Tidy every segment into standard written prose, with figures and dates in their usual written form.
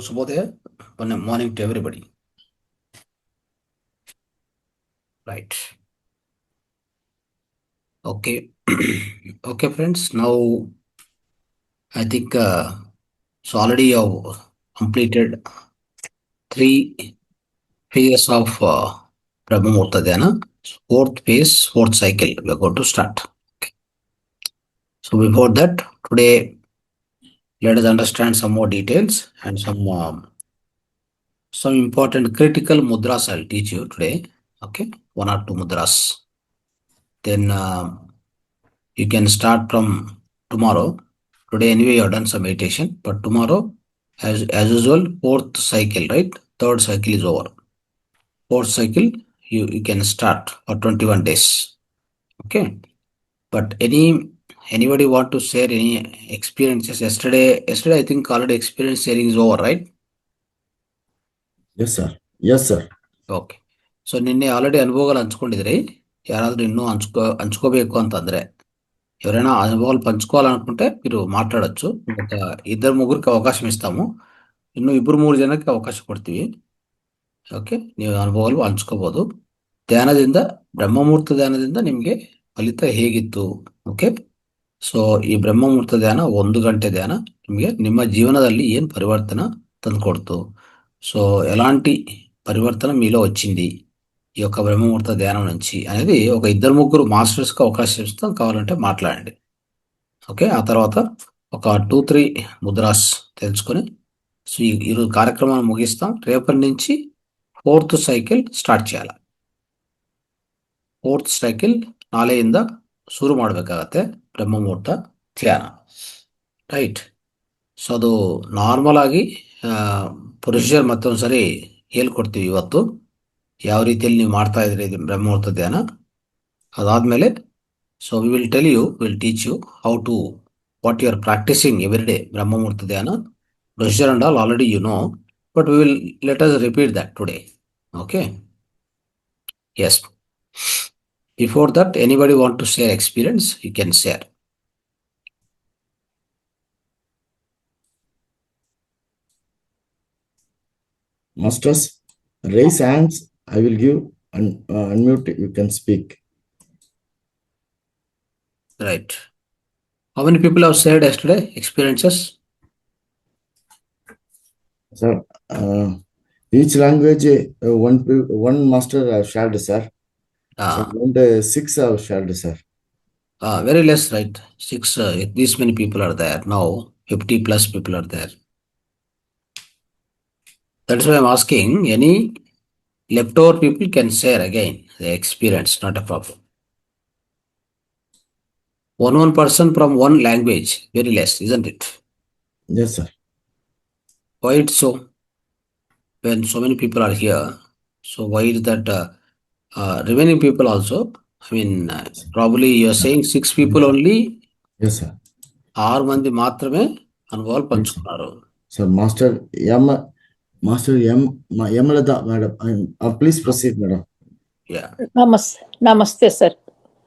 Subodhaya. Good morning to everybody. Right. Okay. Okay, friends. Now I think so. Already you have completed 3 phases of Brahma Muhurta Dhyana. Fourth phase, fourth cycle. We are going to start. Okay. So before that, today let us understand some more details and some important critical mudras I'll teach you today. Okay, 1 or 2 mudras. Then you can start from tomorrow. Today anyway you have done some meditation, but tomorrow, as usual, fourth cycle, right? Third cycle is over. Fourth cycle you can start for 21 days. Okay. But anybody want to share any experiences yesterday? Yesterday I think already experience sharing is over, right? Yes, sir. Yes, sir. Okay. So ನಿನ್ನೆ already ಅನುಭವಗಳು ಹಂಚ್ಕೊಂಡಿದ್ರಿ. ಯಾರಾದ್ರೂ ಇನ್ನೂ ಹಂಚ್ಕೋಬೇಕು ಅಂತಂದ್ರೆ ఎవరైనా అనుభవాలు పంచుకోవాలనుకుంటే మీరు మాట్లాడొచ్చు. ఒక 2 ముగ్గురికి అవకాశం ఇస్తాము. ಇನ್ನು 2-3 ಜನಕ್ಕೆ ಅವಕಾಶ ಕೊಡ್ತೀವಿ. ಓಕೆ, ನೀವು ಅನುಭವಗಳು ಹಂಚ್ಕೋಬಹುದು. ಧ್ಯಾನದಿಂದ, ಬ್ರಹ್ಮಮುಹೂರ್ತ ಧ್ಯಾನದಿಂದ ನಿಮಗೆ ಫಲಿತ ಹೇಗಿತ್ತು? ಓಕೆ. ಸೊ ಈ ಬ್ರಹ್ಮಮುಹೂರ್ತ ಧ್ಯಾನ 1 ಗಂಟೆ ಧ್ಯಾನ ನಿಮಗೆ ನಿಮ್ಮ జీవనದಲ್ಲಿ ఏం పరివర్తన ತಂದುಕೊಡ್ತು? సో ఎలాంటి పరివర్తన మీలో వచ్చింది ఈ యొక్క బ్రహ్మముహూర్త ధ్యానం నుంచి అనేది ఒక 2-3 మాస్టర్స్కి అవకాశం ఇస్తాం. కావాలంటే మాట్లాడండి. ఓకే. ఆ తర్వాత ఒక 2-3 ముద్రాస్ తెలుసుకొని సో ఈరోజు కార్యక్రమాన్ని ముగిస్తాం. రేపటి నుంచి ಫೋರ್ತ್ ಸೈಕಲ್ ಸ್ಟಾರ್ಟ್ చేయాలి. ಫೋರ್ತ್ ಸೈಕಲ್ ನಾಳೆಯಿಂದ ಶುರು ಮಾಡಬೇಕಾಗತ್ತೆ ಬ್ರಹ್ಮಮುಹೂರ್ತ ಧ್ಯಾನ. ರೈಟ್. ಸೊ ಅದು ನಾರ್ಮಲ್ ಆಗಿ ಪ್ರೊಸೀಜರ್ ಮತ್ತೊಂದ್ಸರಿ ಹೇಳ್ಕೊಡ್ತೀವಿ ಇವತ್ತು ಯಾವ ರೀತಿಯಲ್ಲಿ ನೀವು ಮಾಡ್ತಾ ಇದ್ರಿ ಇದು ಬ್ರಹ್ಮಮುಹೂರ್ತ ಧ್ಯಾನ. ಅದಾದ್ಮೇಲೆ so will teach you how to what you are practicing every day ಬ್ರಹ್ಮಮುಹೂರ್ತ ಧ್ಯಾನ. Procedure and all already you know, but we will let us repeat that today. Okay. Yes. Before that, anybody want to share experience? You can share. Masters, raise hands. I will give unmute. You can speak. Right. How many people have shared yesterday experiences? Sir, each language one master have shared, sir. And 6 have shared, sir. Very less, right? 6. This many people are there now. 50 plus people are there. That's why I'm asking. Any leftover people can share again the experience. Not a problem. One person from one language. Very less, isn't it? Yes, sir. Why it's so? When so many people are here, so why is that remaining people also? I mean, probably you are saying 6 people only. Yes, sir. 6 మంది మాత్రమే అనుభవాలు పంచుకున్నారు. Sir, Master Yamalada, madam. Please proceed, madam. Yeah. నమస్తే sir.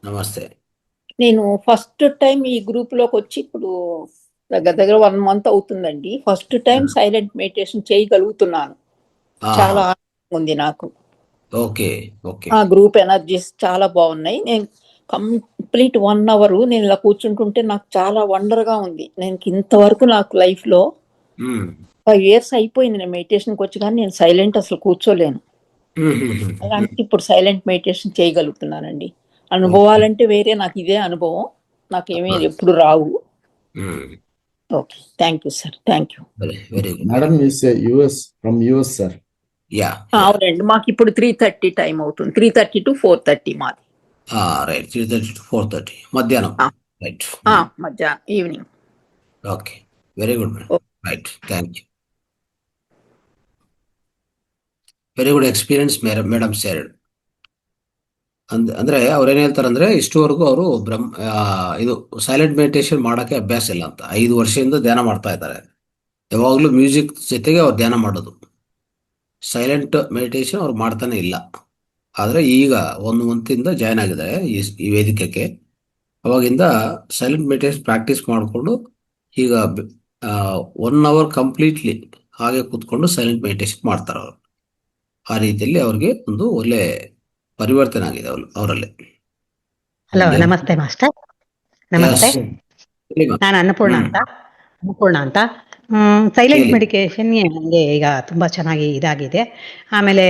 నమస్తే. నేను first time ఈ group లోకి వచ్చి ఇప్పుడు దగ్గర 1 month అవుతుందండి. ఫస్ట్ టైం సైలెంట్ మెడిటేషన్ చేయగలుగుతున్నాను. చాలా ఆనందంగా ఉంది నాకు. ఓకే. ఓకే. ఆ గ్రూప్ ఎనర్జీస్ చాలా బాగున్నాయి. నేను కంప్లీట్ 1 hour నేను ఇలా కూర్చుంటుంటే నాకు చాలా వండర్గా ఉంది. నేను ఇంతవరకు నాకు లైఫ్ లో 5 years అయిపోయింది నేను మెడిటేషన్కి వచ్చి, కానీ నేను సైలెంట్ అసలు కూర్చోలేను. అలాంటి ఇప్పుడు సైలెంట్ మెడిటేషన్ చేయగలుగుతున్నానండి. అనుభవాలంటే వేరే, నాకు ఇదే అనుభవం. నాకేమీ ఎప్పుడు రావు. Okay, thank you sir. Thank you. Madam is US, from US sir. Yeah. అవునండి, మాకు ఇప్పుడు 3:30 టైం అవుతుంది. 3:30 to 4:30 మాది. రైట్. 3:30 to 4:30 మధ్యాహ్నం. రైట్. మధ్యాహ్నం, evening. Okay, very good madam. Right, thank you. Very good experience madam shared. ಅಂದ್ರೆ ಅವ್ರು ಏನ್ ಹೇಳ್ತಾರಂದ್ರೆ ಇಷ್ಟುವರೆಗೂ ಅವರು ಇದು ಸೈಲೆಂಟ್ ಮೆಡಿಟೇಷನ್ ಮಾಡೋಕ್ಕೆ ಅಭ್ಯಾಸ ಇಲ್ಲ ಅಂತ. 5 ವರ್ಷದಿಂದ ಧ್ಯಾನ ಮಾಡ್ತಾ ಇದ್ದಾರೆ. ಯಾವಾಗಲೂ ಮ್ಯೂಸಿಕ್ ಜೊತೆಗೆ ಅವ್ರು ಧ್ಯಾನ ಮಾಡೋದು. ಸೈಲೆಂಟ್ ಮೆಡಿಟೇಷನ್ ಅವ್ರು ಮಾಡ್ತಾನೆ ಇಲ್ಲ. ಆದರೆ ಈಗ 1 month ಜಾಯ್ನ್ ಆಗಿದ್ದಾರೆ ಈ ವೇದಿಕೆಗೆ. ಅವಾಗಿಂದ ಸೈಲೆಂಟ್ ಮೆಡಿಟೇಷನ್ ಪ್ರಾಕ್ಟೀಸ್ ಮಾಡಿಕೊಂಡು ಈಗ 1 hour ಕಂಪ್ಲೀಟ್ಲಿ ಹಾಗೆ ಕೂತ್ಕೊಂಡು ಸೈಲೆಂಟ್ ಮೆಡಿಟೇಷನ್ ಮಾಡ್ತಾರೆ ಅವರು. ಆ ರೀತಿಯಲ್ಲಿ ಅವ್ರಿಗೆ ಒಂದು ಒಳ್ಳೆ ಪರಿವರ್ತನೆ ಆಗಿದೆ ಅವರಲ್ಲಿ. ಹಲೋ, ನಮಸ್ತೆ ಮಾಸ್ಟರ್. ನಮಸ್ತೆ, ನಾನು ಅನ್ನಪೂರ್ಣ ಹ್ಮ್ ಅಂತ. ಅನ್ನಪೂರ್ಣ ಅಂತ. ಸೈಲೆಂಟ್ ಹೇಳಿ. ಮೆಡಿಕೇಶನ್ ನನಗೆ ಈಗ ತುಂಬಾ ಚೆನ್ನಾಗಿ ಇದಾಗಿದೆ. ಆಮೇಲೆ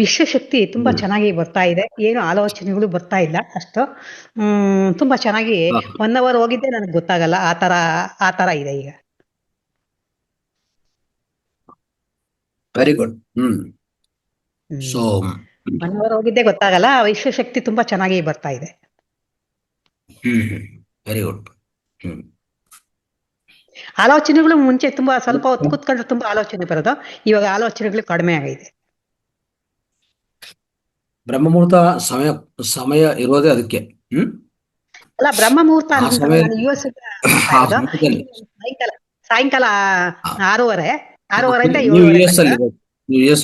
ವಿಶ್ವಶಕ್ತಿ ತುಂಬಾ ಹ್ಮ್. ಚೆನ್ನಾಗಿ ಬರ್ತಾ ಇದೆ. ಏನು ಆಲೋಚನೆಗಳು ಬರ್ತಾ ಇಲ್ಲ ಅಷ್ಟು. ತುಂಬಾ ಚೆನ್ನಾಗಿ ಹಾ, 1 ಅವರ್ ಹೋಗಿದ್ದೆ ನನಗೆ ಗೊತ್ತಾಗಲ್ಲ. ಆ ತರ ಇದೆ ಈಗ. Very good. ಸೊ ಹ್ಮ್ 1 ಅವರ್ ಹೋಗಿದ್ದೆ ಗೊತ್ತಾಗಲ್ಲ. ಆ ವಿಶ್ವಶಕ್ತಿ ತುಂಬಾ ಚೆನ್ನಾಗಿ ಬರ್ತಾ ಇದೆ. Very good. ಆಲೋಚನೆಗಳು ಮುಂಚೆ ತುಂಬಾ ಸ್ವಲ್ಪ ಹೊತ್ತು ಕೂತ್ಕೊಂಡ್ರೆ ತುಂಬಾ ಆಲೋಚನೆ ಬರೋದು. ಇವಾಗ ಆಲೋಚನೆಗಳು ಕಡಿಮೆ ಆಗಿದೆ. ಬ್ರಹ್ಮಮುಹೂರ್ತ ಸಮಯ ಸಮಯ ಇರೋದೇ ಅದಕ್ಕೆ. ಅಲ್ಲ, ಬ್ರಹ್ಮ ಮುಹೂರ್ತ ಆ ಅಂತಲ್ಲ, ಸಮಯ ನಾನು US ಆ ಸಮಯದಲ್ಲಿ ಸಾಯಂಕಾಲ ಸಾಯಂಕಾಲ ಆ, 6:30 ಇಂದ ನೀವು 7:30 US ಅಲ್ಲಿ ಇರೋದು. ನೀವು US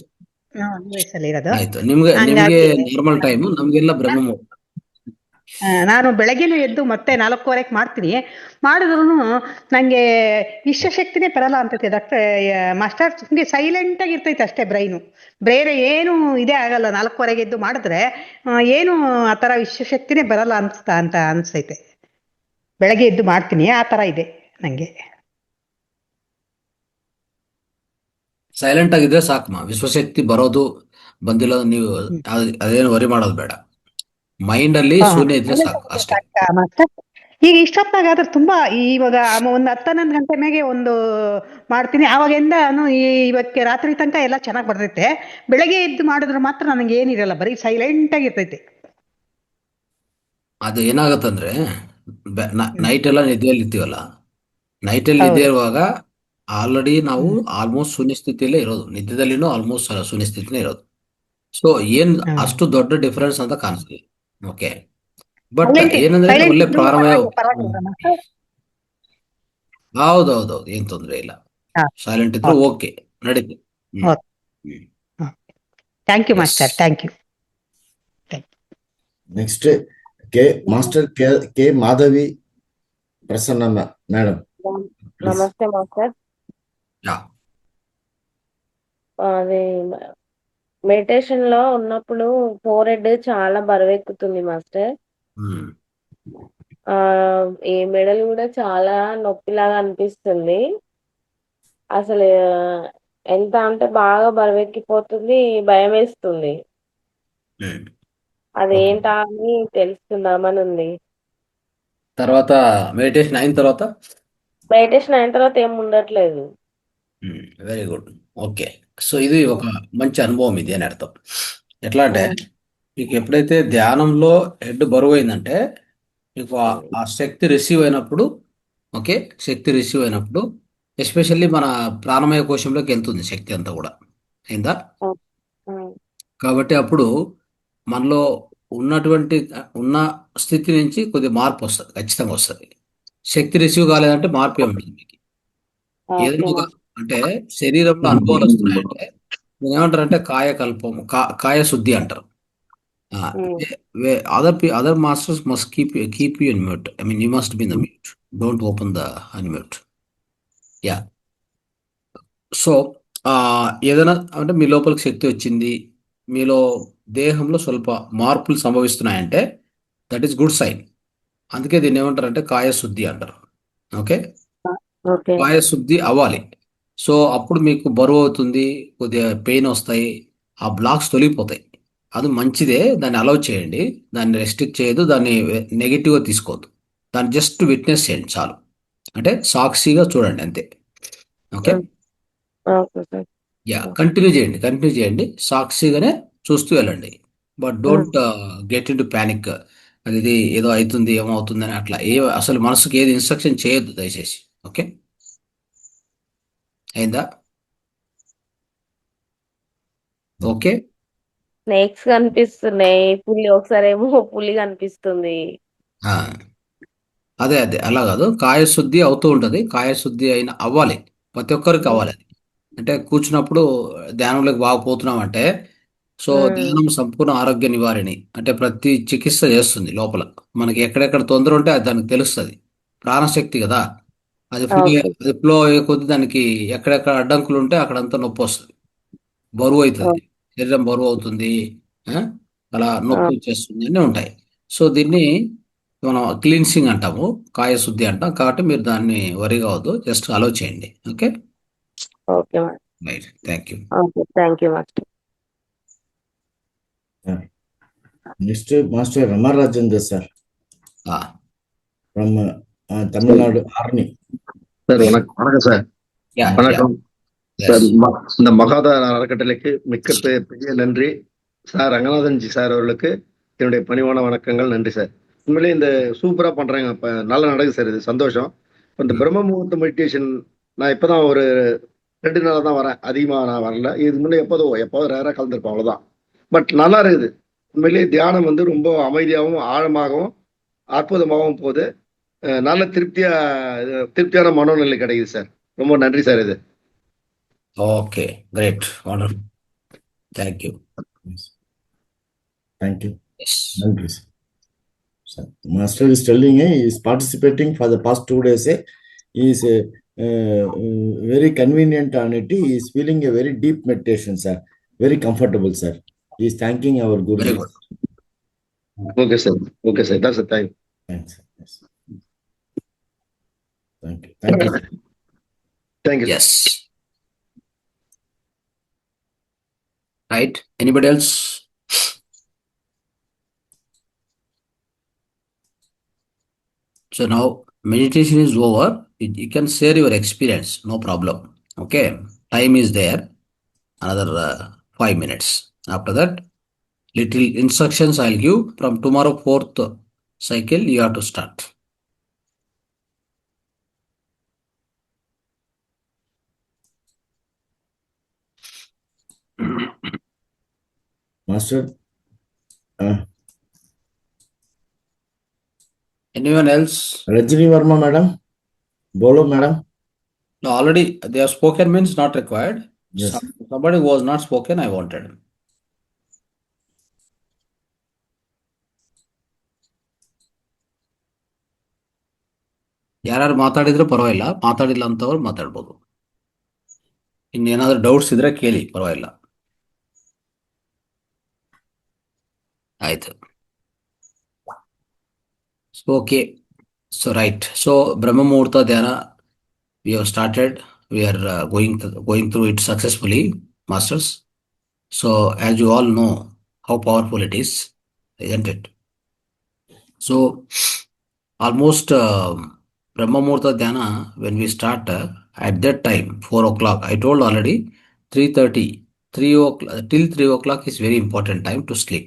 US ಅಲ್ಲಿ ಇರೋದು. ಆಯ್ತು. ನಿಮ್ಗೆ ಹಂಗಾಗಿ ನಾರ್ಮಲ್ ಟೈಮ್, ನಮ್ಗೆಲ್ಲ ಬ್ರಹ್ಮಮುಹೂರ್ತ. ನಾನು ಬೆಳಗ್ಗೆನೂ ಎದ್ದು ಮತ್ತೆ 4:15 ಮಾಡ್ತೀನಿ. ಮಾಡಿದ್ರು ನಂಗೆ ವಿಶ್ವಶಕ್ತಿನೇ ಬರಲ್ಲ ಅಂತೈತೆ ಡಾಕ್ಟರ್ ಮಾಸ್ಟರ್. ಹಿಂಗೆ ಸೈಲೆಂಟ್ ಆಗಿ ಇರ್ತೈತೆ ಅಷ್ಟೇ ಬ್ರೈನು. ಬೇರೆ ಏನು ಇದೇ ಆಗಲ್ಲ. 4:15 ಎದ್ದು ಮಾಡಿದ್ರೆ ಏನು ಆ ಥರ ವಿಶ್ವಶಕ್ತಿನೇ ಬರಲ್ಲ ಅಂತ ಅನ್ಸೈತೆ. ಬೆಳಗ್ಗೆ ಎದ್ದು ಮಾಡ್ತೀನಿ, ಆ ಥರ ಇದೆ ನಂಗೆ. ಸೈಲೆಂಟ್ ಆಗಿದ್ರೆ ಸಾಕಮ್ಮ. ವಿಶ್ವಶಕ್ತಿ ಬರೋದು ಬಂದಿಲ್ಲ ನೀವು ಅದೇನು ವರಿ ಮಾಡೋದು ಬೇಡ. ಮೈಂಡ್ ಅಲ್ಲಿ ಶೂನ್ಯ ಇದ್ರೆ ಸಾಕು ಅಷ್ಟೇ. ಮಾಸ್ಟರ್, ಈಗ ಇಷ್ಟೊತ್ತಾಗಾದ್ರೆ ತುಂಬಾ ಇವಾಗ ಒಂದು 10-11 ಗಂಟೆ ಮೇಲೆ ಒಂದು ಮಾಡ್ತೀನಿ. ಆವಾಗಿಂದ ಇವಕ್ಕೆ ರಾತ್ರಿ ತನಕ ಎಲ್ಲ ಚೆನ್ನಾಗಿ ಬರ್ತೈತೆ. ಬೆಳಗ್ಗೆ ಎದ್ದು ಮಾಡಿದ್ರೆ ಮಾತ್ರ ನನಗೆ ಏನಿರಲ್ಲ, ಬರೀ ಸೈಲೆಂಟ್ ಆಗಿರ್ತೈತೆ. ಅದು ಏನಾಗತ್ತಂದ್ರೆ ನೈಟ್ ಎಲ್ಲ ನಿದ್ದೆಯಲ್ಲಿ ಇರ್ತೀವಲ್ಲ, ನೈಟಲ್ಲಿ ನಿದ್ದೆ ಇರುವಾಗ ಆಲ್ರೆಡಿ ನಾವು ಆಲ್ಮೋಸ್ಟ್ ಶೂನ್ಯ ಸ್ಥಿತಿಯಲ್ಲೇ ಇರೋದು. ನಿದ್ದೆದಲ್ಲಿನೂ ಆಲ್ಮೋಸ್ಟ್ ಶೂನ್ಯ ಸ್ಥಿತಿನೇ ಇರೋದು. ಸೊ ಏನ್ ಅಷ್ಟು ದೊಡ್ಡ ಡಿಫರೆನ್ಸ್ ಅಂತ ಕಾಣಿಸ್ತೀವಿ. ಓಕೆ, ಬಟ್ ಏನಂದ್ರೆ ಒಳ್ಳೆ ಪ್ರಾರಂಭ. ಹೌದೌದೌದು, ಏನ್ ತೊಂದ್ರೆ ಇಲ್ಲ. ಸೈಲೆಂಟ್ ಇದ್ರು ಓಕೆ, ನಡೀತೆ. Thank you master, thank you. Next master K Madhavi Prasanna madam. నమస్తే మాస్టర్. అది మెడిటేషన్ లో ఉన్నప్పుడు ఫోర్ హెడ్ చాలా బరువెక్కుతుంది మాస్టర్. ఈ మెడలు కూడా చాలా నొప్పిలాగా అనిపిస్తుంది. అసలు ఎంత అంటే బాగా బరువెక్కిపోతుంది, భయం వేస్తుంది. అదేంటా అని తెలుసుకుందామని ఉంది. తర్వాత మెడిటేషన్ అయిన తర్వాత ఏం ఉండట్లేదు. Very good. ఓకే, సో ఇది ఒక మంచి అనుభవం ఇది అని అర్థం. ఎట్లా అంటే మీకు ఎప్పుడైతే ధ్యానంలో హెడ్ బరువు అయిందంటే మీకు ఆ శక్తి రిసీవ్ అయినప్పుడు, ఓకే, శక్తి రిసీవ్ అయినప్పుడు ఎస్పెషల్లీ మన ప్రాణమయ కోశంలోకి వెళ్తుంది శక్తి అంతా కూడా. అయిందా? కాబట్టి అప్పుడు మనలో ఉన్న స్థితి నుంచి కొద్దిగా మార్పు వస్తుంది, ఖచ్చితంగా వస్తుంది. శక్తి రిసీవ్ కాలేదంటే మార్పు ఏముంటుంది మీకు. ఏదైనా అంటే శరీరంలో అనుభవాలు వస్తున్నాయంటే ఏమంటారంటే కాయకల్పం, కాయ శుద్ధి అంటారు. Other masters must keep you in mute. I mean you must be in the mute. Don't open the unmute. Yeah. So ఏదైనా అంటే మీ లోపలికి శక్తి వచ్చింది, మీలో దేహంలో స్వల్ప మార్పులు సంభవిస్తున్నాయంటే దట్ ఈస్ గుడ్ సైన్. అందుకే దీన్ని ఏమంటారంటే కాయశుద్ధి అంటారు. ఓకే, కాయశుద్ధి అవ్వాలి. సో అప్పుడు మీకు బరువు అవుతుంది, కొద్దిగా పెయిన్ వస్తాయి, ఆ బ్లాక్స్ తొలగిపోతాయి. అది మంచిదే, దాన్ని అలౌ చేయండి, దాన్ని రెస్ట్రిక్ట్ చేయదు, దాన్ని నెగిటివ్గా తీసుకోవద్దు. దాన్ని జస్ట్ విట్నెస్ చేయండి చాలు. అంటే సాక్షిగా చూడండి అంతే. ఓకే, యా, కంటిన్యూ చేయండి, సాక్షిగానే చూస్తూ వెళ్ళండి. But don't get in to panic. అది ఏదో అవుతుంది, ఏమవుతుందని అట్లా అసలు మనసుకి ఏది ఇన్స్ట్రక్షన్ చేయొద్దు దయచేసి. ఓకే, అయిందా? ఓకే, స్నేక్స్ కనిపిస్తున్నాయి, ఒకసారేమో పులి కనిపిస్తుంది. అదే అలా కాదు, కాయశుద్ధి అవుతూ ఉంటుంది. కాయశుద్ధి అవ్వాలి, ప్రతి ఒక్కరికి అవ్వాలి. అది అంటే కూర్చున్నప్పుడు ధ్యానంలోకి బాగా పోతున్నాం అంటే, సో ధ్యానం సంపూర్ణ ఆరోగ్య నివారిణి. అంటే ప్రతి చికిత్స చేస్తుంది లోపల. మనకి ఎక్కడెక్కడ తొందర ఉంటే అది దానికి తెలుస్తుంది. ప్రాణశక్తి కదా, అది ఓకే. ఫ్లో అయ్యే కొద్దీ దానికి ఎక్కడెక్కడ అడ్డంకులు ఉంటే అక్కడంతా నొప్పి వస్తుంది, బరువు అవుతుంది, ఓకే. శరీరం బరువు అవుతుంది, ఆ? అలా ఆ! నొప్పి వచ్చేస్తుంది అన్నీ ఉంటాయి. సో దీన్ని మనం క్లీన్సింగ్ అంటాము, కాయ శుద్ధి అంటాం. కాబట్టి మీరు దాన్ని వరి కావద్దు, జస్ట్ అలో చేయండి. Okay, okay master. Right, thank you. Okay. Thank you master. Next master Ramarajendra sir ah, from Tamil Nadu Arani. Sir வணக்கம் சார். యా, యా, வணக்கம் சார். ఎస్. இந்த மகாதார அறக்கட்டளைக்கு மிக்க பெரிய நன்றி சார். ரங்கநாதன் ஜி சார் அவர்களுக்கு என்னுடைய பணிவான வணக்கங்கள். நன்றி சார். உண்மையிலேயே இந்த சூப்பரா பண்றாங்க. இப்ப நல்லா நடக்குது சார், இது சந்தோஷம். இந்த பிரம்ம முகூர்த்த மெடிடேஷன் நான் இப்பதான் ஒரு 2 நாளா தான் வரேன், அதிகமா நான் வரல. இது முன்னே எப்போதோ ரேரா கலந்துருப்பேன், அவ்வளவுதான். பட் நல்லா இருக்குது. உண்மையிலேயே தியானம் வந்து ரொம்ப அமைதியாகவும் ஆழமாகவும் அற்புதமாகவும் போகுது. நல்ல திருப்தியான மனோநிலை கிடைக்குது சார். ரொம்ப நன்றி சார். இது okay, great, wonderful, thank you. Thank you. Yes. Thank you, sir. Sir, Master is telling he is participating for the past 2 days. He is very convenient on it. He is feeling a very deep meditation, sir. Very comfortable, sir. He is thanking our very Guru. Good. Okay sir. Okay sir. that's the time. Thanks, sir. Yes. Thank you. Thank you, sir. Thank you. Yes, right. Anybody else? So now meditation is over. You can share your experience, no problem. Okay, time is there, another 5 minutes. After that, little instructions I'll give. From tomorrow 4th cycle, you have to start. Master, Anyone else? Rajini Verma, madam. Bolo, madam. No, already they have spoken, means not required. Yes. Somebody who was not spoken, I wanted. ಯಾರು ಮಾತಾಡಿದ್ರು ಪರವಾಗಿಲ್ಲ, ಮಾತಾಡಿಲ್ಲ ಅಂತವ್ರು ಮಾತಾಡ್ಬೋದು. ಇನ್ನೇನಾದ್ರೂ doubts ಇದ್ರೆ ಕೇಳಿ, ಪರವಾಗಿಲ್ಲ. ಆಯ್ತು. Okay, so right. ಸೊ ಬ್ರಹ್ಮ ಮುಹೂರ್ತ ಧ್ಯಾನ we have started. We are going through it successfully, masters. So as you all know how powerful it is, isn't it? So almost Brahma Muhurta Dhyana, when we start at that time 4 o'clock, I told already 3:30, 3 o'clock till 3 o'clock is very important time to sleep.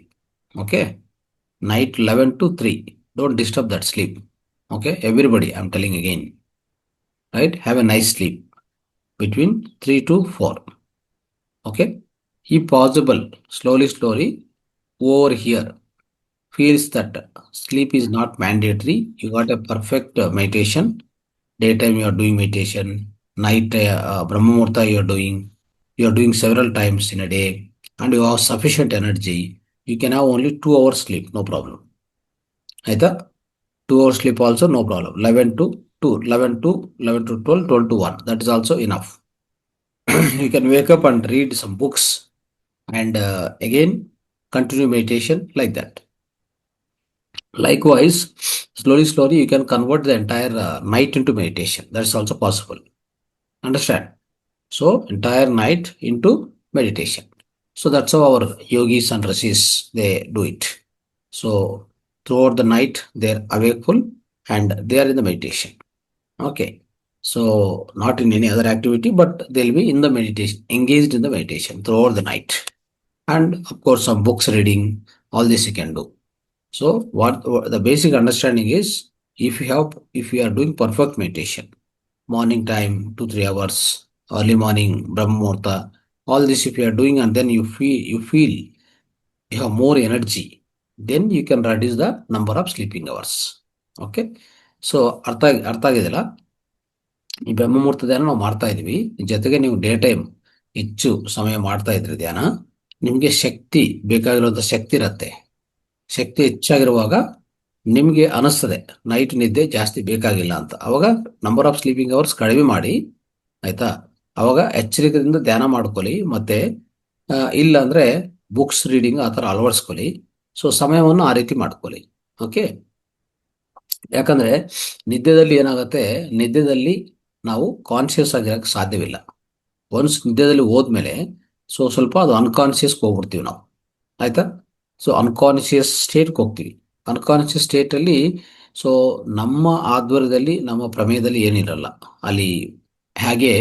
Okay, night 11 to 3, don't disturb that sleep. Okay, everybody, I'm telling again, right? Have a nice sleep between 3 to 4. Okay, if possible, slowly over here feels that sleep is not mandatory. You got a perfect meditation. Daytime you are doing meditation, night Brahma Muhurta you are doing several times in a day, and you have sufficient energy. You can have only 2 hours sleep, no problem. Either 2 hours sleep also, no problem. 11 to 2, 11 to 12, 12 to 1, that is also enough. You can wake up and read some books and again continue meditation like that. Likewise, slowly you can convert the entire night into meditation. That's also possible. Understand? So entire night into meditation. So that's how our yogis and rishis, they do it. So throughout the night they're awakeful and they are in the meditation. Okay, so not in any other activity, but they'll be in the meditation, engaged in the meditation throughout the night. And of course some books reading, all this you can do. So what the basic understanding is, if you are doing perfect meditation, morning time 2-3 hours, early morning Brahma Muhurta, all this if you are doing, and then you feel you have more energy, then you can reduce the number of sleeping hours. Okay, so ಅರ್ಥ ಆಗಿದೆಯಲ್ಲ? ಈ ಬ್ರಹ್ಮ ಮುಹೂರ್ತ ಧ್ಯಾನ ನಾವು ಮಾಡ್ತಾ ಇದೀವಿ, ಜೊತೆಗೆ ನೀವು ಡೇ ಟೈಮ್ ಹೆಚ್ಚು ಸಮಯ ಮಾಡ್ತಾ ಇದ್ರಿ ಧ್ಯಾನ, ನಿಮ್ಗೆ ಶಕ್ತಿ ಬೇಕಾಗಿರುವಂತ ಶಕ್ತಿ ಇರತ್ತೆ. ಶಕ್ತಿ ಹೆಚ್ಚಾಗಿರುವಾಗ ನಿಮಗೆ ಅನಿಸ್ತದೆ ನೈಟ್ ನಿದ್ದೆ ಜಾಸ್ತಿ ಬೇಕಾಗಿಲ್ಲ ಅಂತ, ಅವಾಗ ನಂಬರ್ ಆಫ್ ಸ್ಲೀಪಿಂಗ್ ಅವರ್ಸ್ ಕಡಿಮೆ ಮಾಡಿ, ಆಯ್ತಾ. ಅವಾಗ ಎಚ್ಚರಿಕೆಯಿಂದ ಧ್ಯಾನ ಮಾಡ್ಕೊಳ್ಳಿ, ಮತ್ತೆ ಇಲ್ಲ ಅಂದ್ರೆ ಬುಕ್ಸ್ ರೀಡಿಂಗ್ ಆ ಥರ ಅಳವಡಿಸ್ಕೊಳ್ಳಿ. ಸೊ ಸಮಯವನ್ನು ಆ ರೀತಿ ಮಾಡ್ಕೊಳ್ಳಿ. ಓಕೆ. ಯಾಕಂದ್ರೆ ನಿದ್ದೆದಲ್ಲಿ ಏನಾಗುತ್ತೆ, ನಿದ್ದೆದಲ್ಲಿ ನಾವು ಕಾನ್ಶಿಯಸ್ ಆಗಿರಕ್ಕೆ ಸಾಧ್ಯವಿಲ್ಲ. ಒನ್ಸ್ ನಿದ್ದೆದಲ್ಲಿ ಹೋದ್ಮೇಲೆ ಸ್ವಲ್ಪ ಅದು ಅನ್ಕಾನ್ಶಿಯಸ್ಗೆ ಹೋಗ್ಬಿಡ್ತೀವಿ ನಾವು, ಆಯ್ತಾ. ಸೊ ಅನ್ಕಾನ್ಶಿಯಸ್ ಸ್ಟೇಟ್ಗೆ ಹೋಗ್ತೀವಿ. ಅನ್ಕಾನ್ಶಿಯಸ್ ಸ್ಟೇಟಲ್ಲಿ ನಮ್ಮ ಆಧ್ವರ್ಯದಲ್ಲಿ, ನಮ್ಮ ಪ್ರಮೇಯದಲ್ಲಿ ಏನಿರಲ್ಲ ಅಲ್ಲಿ. ಹಾಗೆ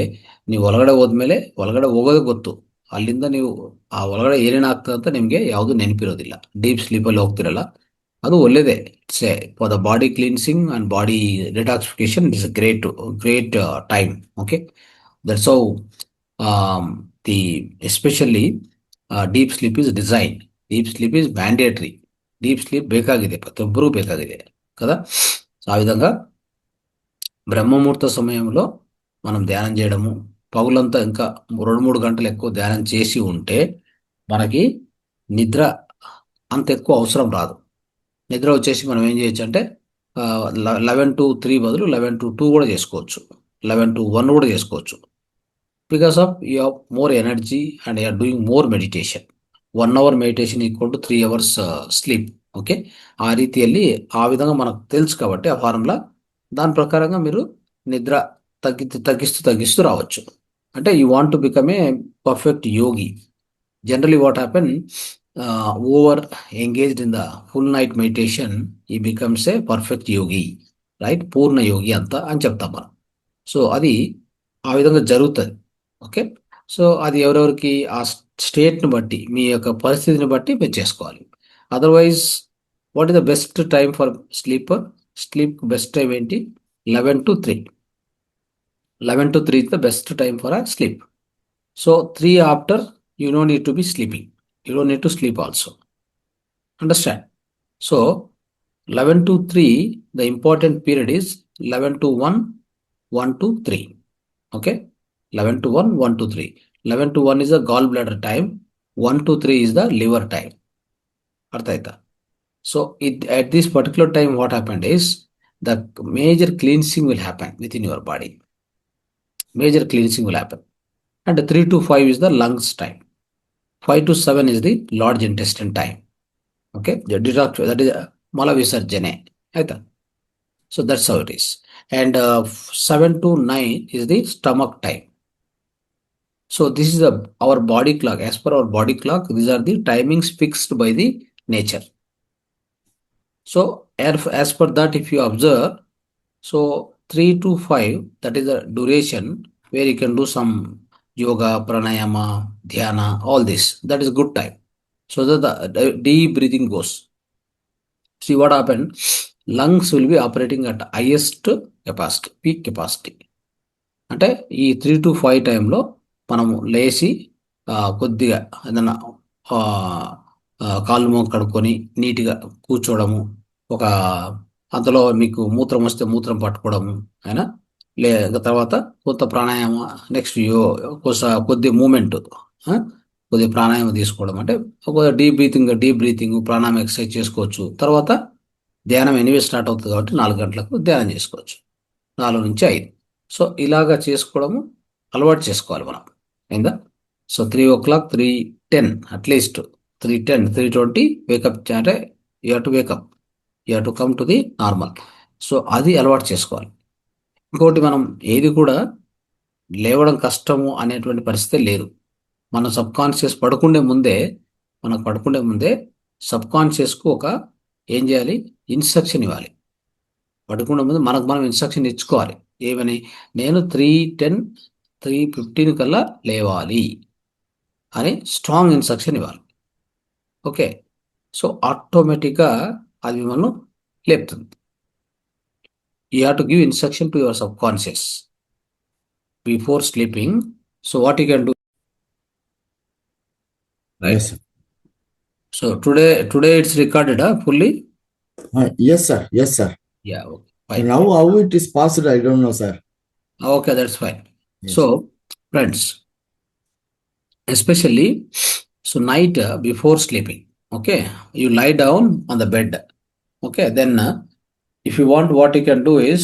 ನೀವು ಒಳಗಡೆ ಹೋದ್ಮೇಲೆ, ಒಳಗಡೆ ಹೋಗೋದೇ ಗೊತ್ತು, ಅಲ್ಲಿಂದ ನೀವು ಆ ಒಳಗಡೆ ಏನೇನು ಆಗ್ತದೆ ಅಂತ ನಿಮಗೆ ಯಾವುದು ನೆನಪಿರೋದಿಲ್ಲ. ಡೀಪ್ ಸ್ಲೀಪಲ್ಲಿ ಹೋಗ್ತಿರಲ್ಲ, ಅದು ಒಳ್ಳೇದೇ. It's for the body cleansing and body detoxification. It's great time. Okay. That's how the especially deep sleep is design. Deep sleep is mandatory. Deep sleep ಬೇಕಾಗಿದೆ, ప్రతిఒಬ್ಬరూ ಬೇಕಾಗಿದೆ కదా. ఆ విధంగా బ్రహ్మముహూర్త సమయంలో మనం ధ్యానం చేయడము, పగులంతా ఇంకా 2-3 గంటలు ఎక్కువ ధ్యానం చేసి ఉంటే మనకి నిద్ర అంత ఎక్కువ అవసరం రాదు. నిద్ర వచ్చేసి మనం ఏం చేయొచ్చు అంటే 11 to 3 బదులు 11 to 2 కూడా చేసుకోవచ్చు, 11 to 1 కూడా చేసుకోవచ్చు. Because of you have more energy and you are doing more meditation. 1 hour meditation equal to 3 hours sleep. Okay. ఆ రీతిಯಲ್ಲಿ ఆ విధంగా మనకు తెలుసు కాబట్టి ఆ ఫార్ములా, దాని ప్రకారంగా మీరు నిద్ర తగ్గిస్తూ రావచ్చు. అంటే you want to become a perfect yogi. Generally what happen, over engaged in the full night meditation, ఈ becomes a perfect yogi, right. పూర్ణ యోగి అంతా అని చెప్తాం మనం. సో అది ఆ విధంగా జరుగుతుంది. ఓకే. సో అది ఎవరెవరికి ఆ స్టేట్ని బట్టి, మీ యొక్క పరిస్థితిని బట్టి మీరు చేసుకోవాలి. Otherwise what is the best time for sleep best time ఏంటి? 11 to 3. 11 to 3 is the best time for a sleep. So 3 after, you don't need to be sleeping. You don't need to sleep also. Understand? So 11 to 3, the important period is 11 to 1, 1 to 3. Okay. 11 to 1, 1 to 3. 11 to 1 is the gallbladder time. 1 to 3 is the liver time. Arthaita. So at this particular time, what happened is the major cleansing will happen within your body. Major cleansing will happen. And 3 to 5 is the lungs time. 5 to 7 is the large intestine time. Okay. That is mala visarjane. So that's how it is. And 7 to 9 is the stomach time. So this is our body clock. As per our body clock, these are the timings fixed by the nature. So as per that, if you observe, so 3 to 5, that is the duration where you can do some yoga, pranayama, dhyana, all this. That is good time. So that the deep breathing goes. See what happened? Lungs will be operating at highest capacity, peak capacity. అంటే ఈ 3 to 5 టైంలో మనము లేచి కొద్దిగా ఏదైనా కాళ్ళు మోక కడుక్కొని నీట్గా కూర్చోవడము, ఒక అంతలో మీకు మూత్రం వస్తే మూత్రం పట్టుకోవడము, అయినా తర్వాత కొంత ప్రాణాయామ, నెక్స్ట్ కొద్ది మూమెంట్, కొద్ది ప్రాణాయామం తీసుకోవడం, అంటే ఒక డీప్ బ్రీతింగ్ ప్రాణాయామం ఎక్సర్సైజ్ చేసుకోవచ్చు. తర్వాత ధ్యానం ఎనివే స్టార్ట్ అవుతుంది కాబట్టి 4 గంటలకు ధ్యానం చేసుకోవచ్చు, 4 నుంచి 5. సో ఇలాగా చేసుకోవడము అలవాటు చేసుకోవాలి మనం, అయిందా. సో 3 o'clock, 3:10 అట్లీస్ట్, 3:10, 3:20 వేకప్, అంటే you have to wake up, you have to come to the normal. So అది అలవాటు చేసుకోవాలి. ఇంకోటి, మనం ఏది కూడా లేవడం కష్టము అనేటువంటి పరిస్థితి లేదు. మన సబ్కాన్షియస్ పడుకునే ముందే సబ్ కాన్షియస్కు ఏం చేయాలి, ఇన్స్ట్రక్షన్ ఇవ్వాలి. పడుకునే ముందు మనకు మనం ఇన్స్ట్రక్షన్ ఇచ్చుకోవాలి. ఏమని? నేను 3:10, 3:15 కల్లా లేవాలి అని స్ట్రాంగ్ ఇన్స్ట్రక్షన్ ఇవ్వాలి. ఓకే. సో ఆటోమేటిక్గా అది మిమ్మల్ని లేపుతుంది. You have to give instruction to your subconscious before sleeping. So what you can do, right? Yes, sir. So today it's recorded fully. Yes, sir. Yes, sir. Yeah. Okay. Fine. Now how it is possible, I don't know, sir. Okay, that's fine. Yes. So friends, especially night before sleeping, okay, you lie down on the bed. Okay, then if you want, what you can do is,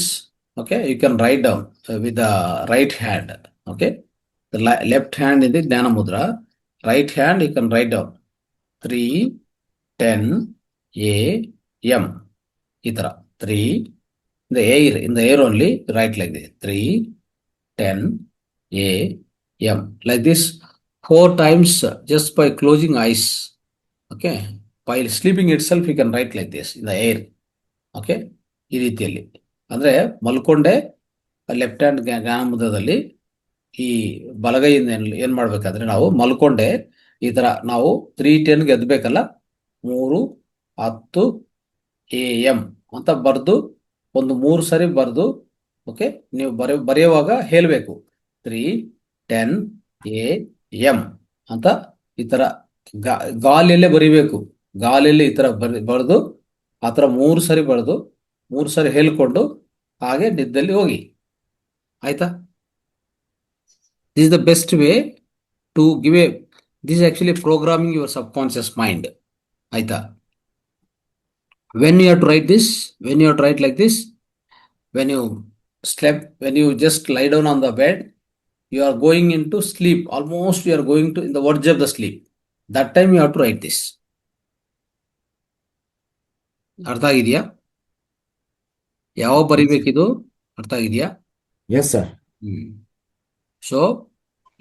okay, you can write down with the right hand. Okay, the left hand in the Jnana Mudra, right hand you can write down 3:10 a.m. Itara 3 in the air only, write like this 3:10 a.m. like this 4 times just by closing eyes. Okay, while sleeping itself you can write like this in the air. Okay, ಈ ರೀತಿಯಲ್ಲಿ ಅಂದರೆ ಮಲ್ಕೊಂಡೆ left hand ಜ್ಞಾನ ಮುದ್ರದಲ್ಲಿ ಈ ಬಲಗೈಯಿಂದ ಏನು ಮಾಡಬೇಕಾದ್ರೆ ನಾವು ಮಲ್ಕೊಂಡೆ ಈ ಥರ ನಾವು 3:10 ಎದ್ದಬೇಕಲ್ಲ, 3:10 AM ಅಂತ ಬರೆದು ಒಂದು 3 ಸರಿ ಬರೆದು, ಓಕೆ, ನೀವು ಬರೆಯುವಾಗ ಹೇಳಬೇಕು 3:10 AM ಅಂತ ಈ ಥರ ಗಾಲಿಯಲ್ಲೇ ಬರಿಬೇಕು. ಗಾಲಿಯಲ್ಲಿ ಈ ಥರ ಬರೆದು ಆ ಥರ 3 ಸರಿ ಬರೆದು 3 ಸರಿ ಹೇಳ್ಕೊಂಡು ಹಾಗೆ ನಿದ್ದಲ್ಲಿ ಹೋಗಿ. ಆಯ್ತಾ? This is the best way to give a, this actually programming your subconscious mind. ಆಯ್ತಾ? When you have to write this, when you have to write like this, when you sleep, when you just lie down on the bed, you are going in to sleep, almost you are going to in the verge of the sleep. That time you have to write this. ಅರ್ಥ ಆಗಿದೆಯಾ? ಯಾವ ಬರಿಬೇಕಿದು? ಅರ್ಥ ಆಗಿದೆಯಾ? Yes, sir. So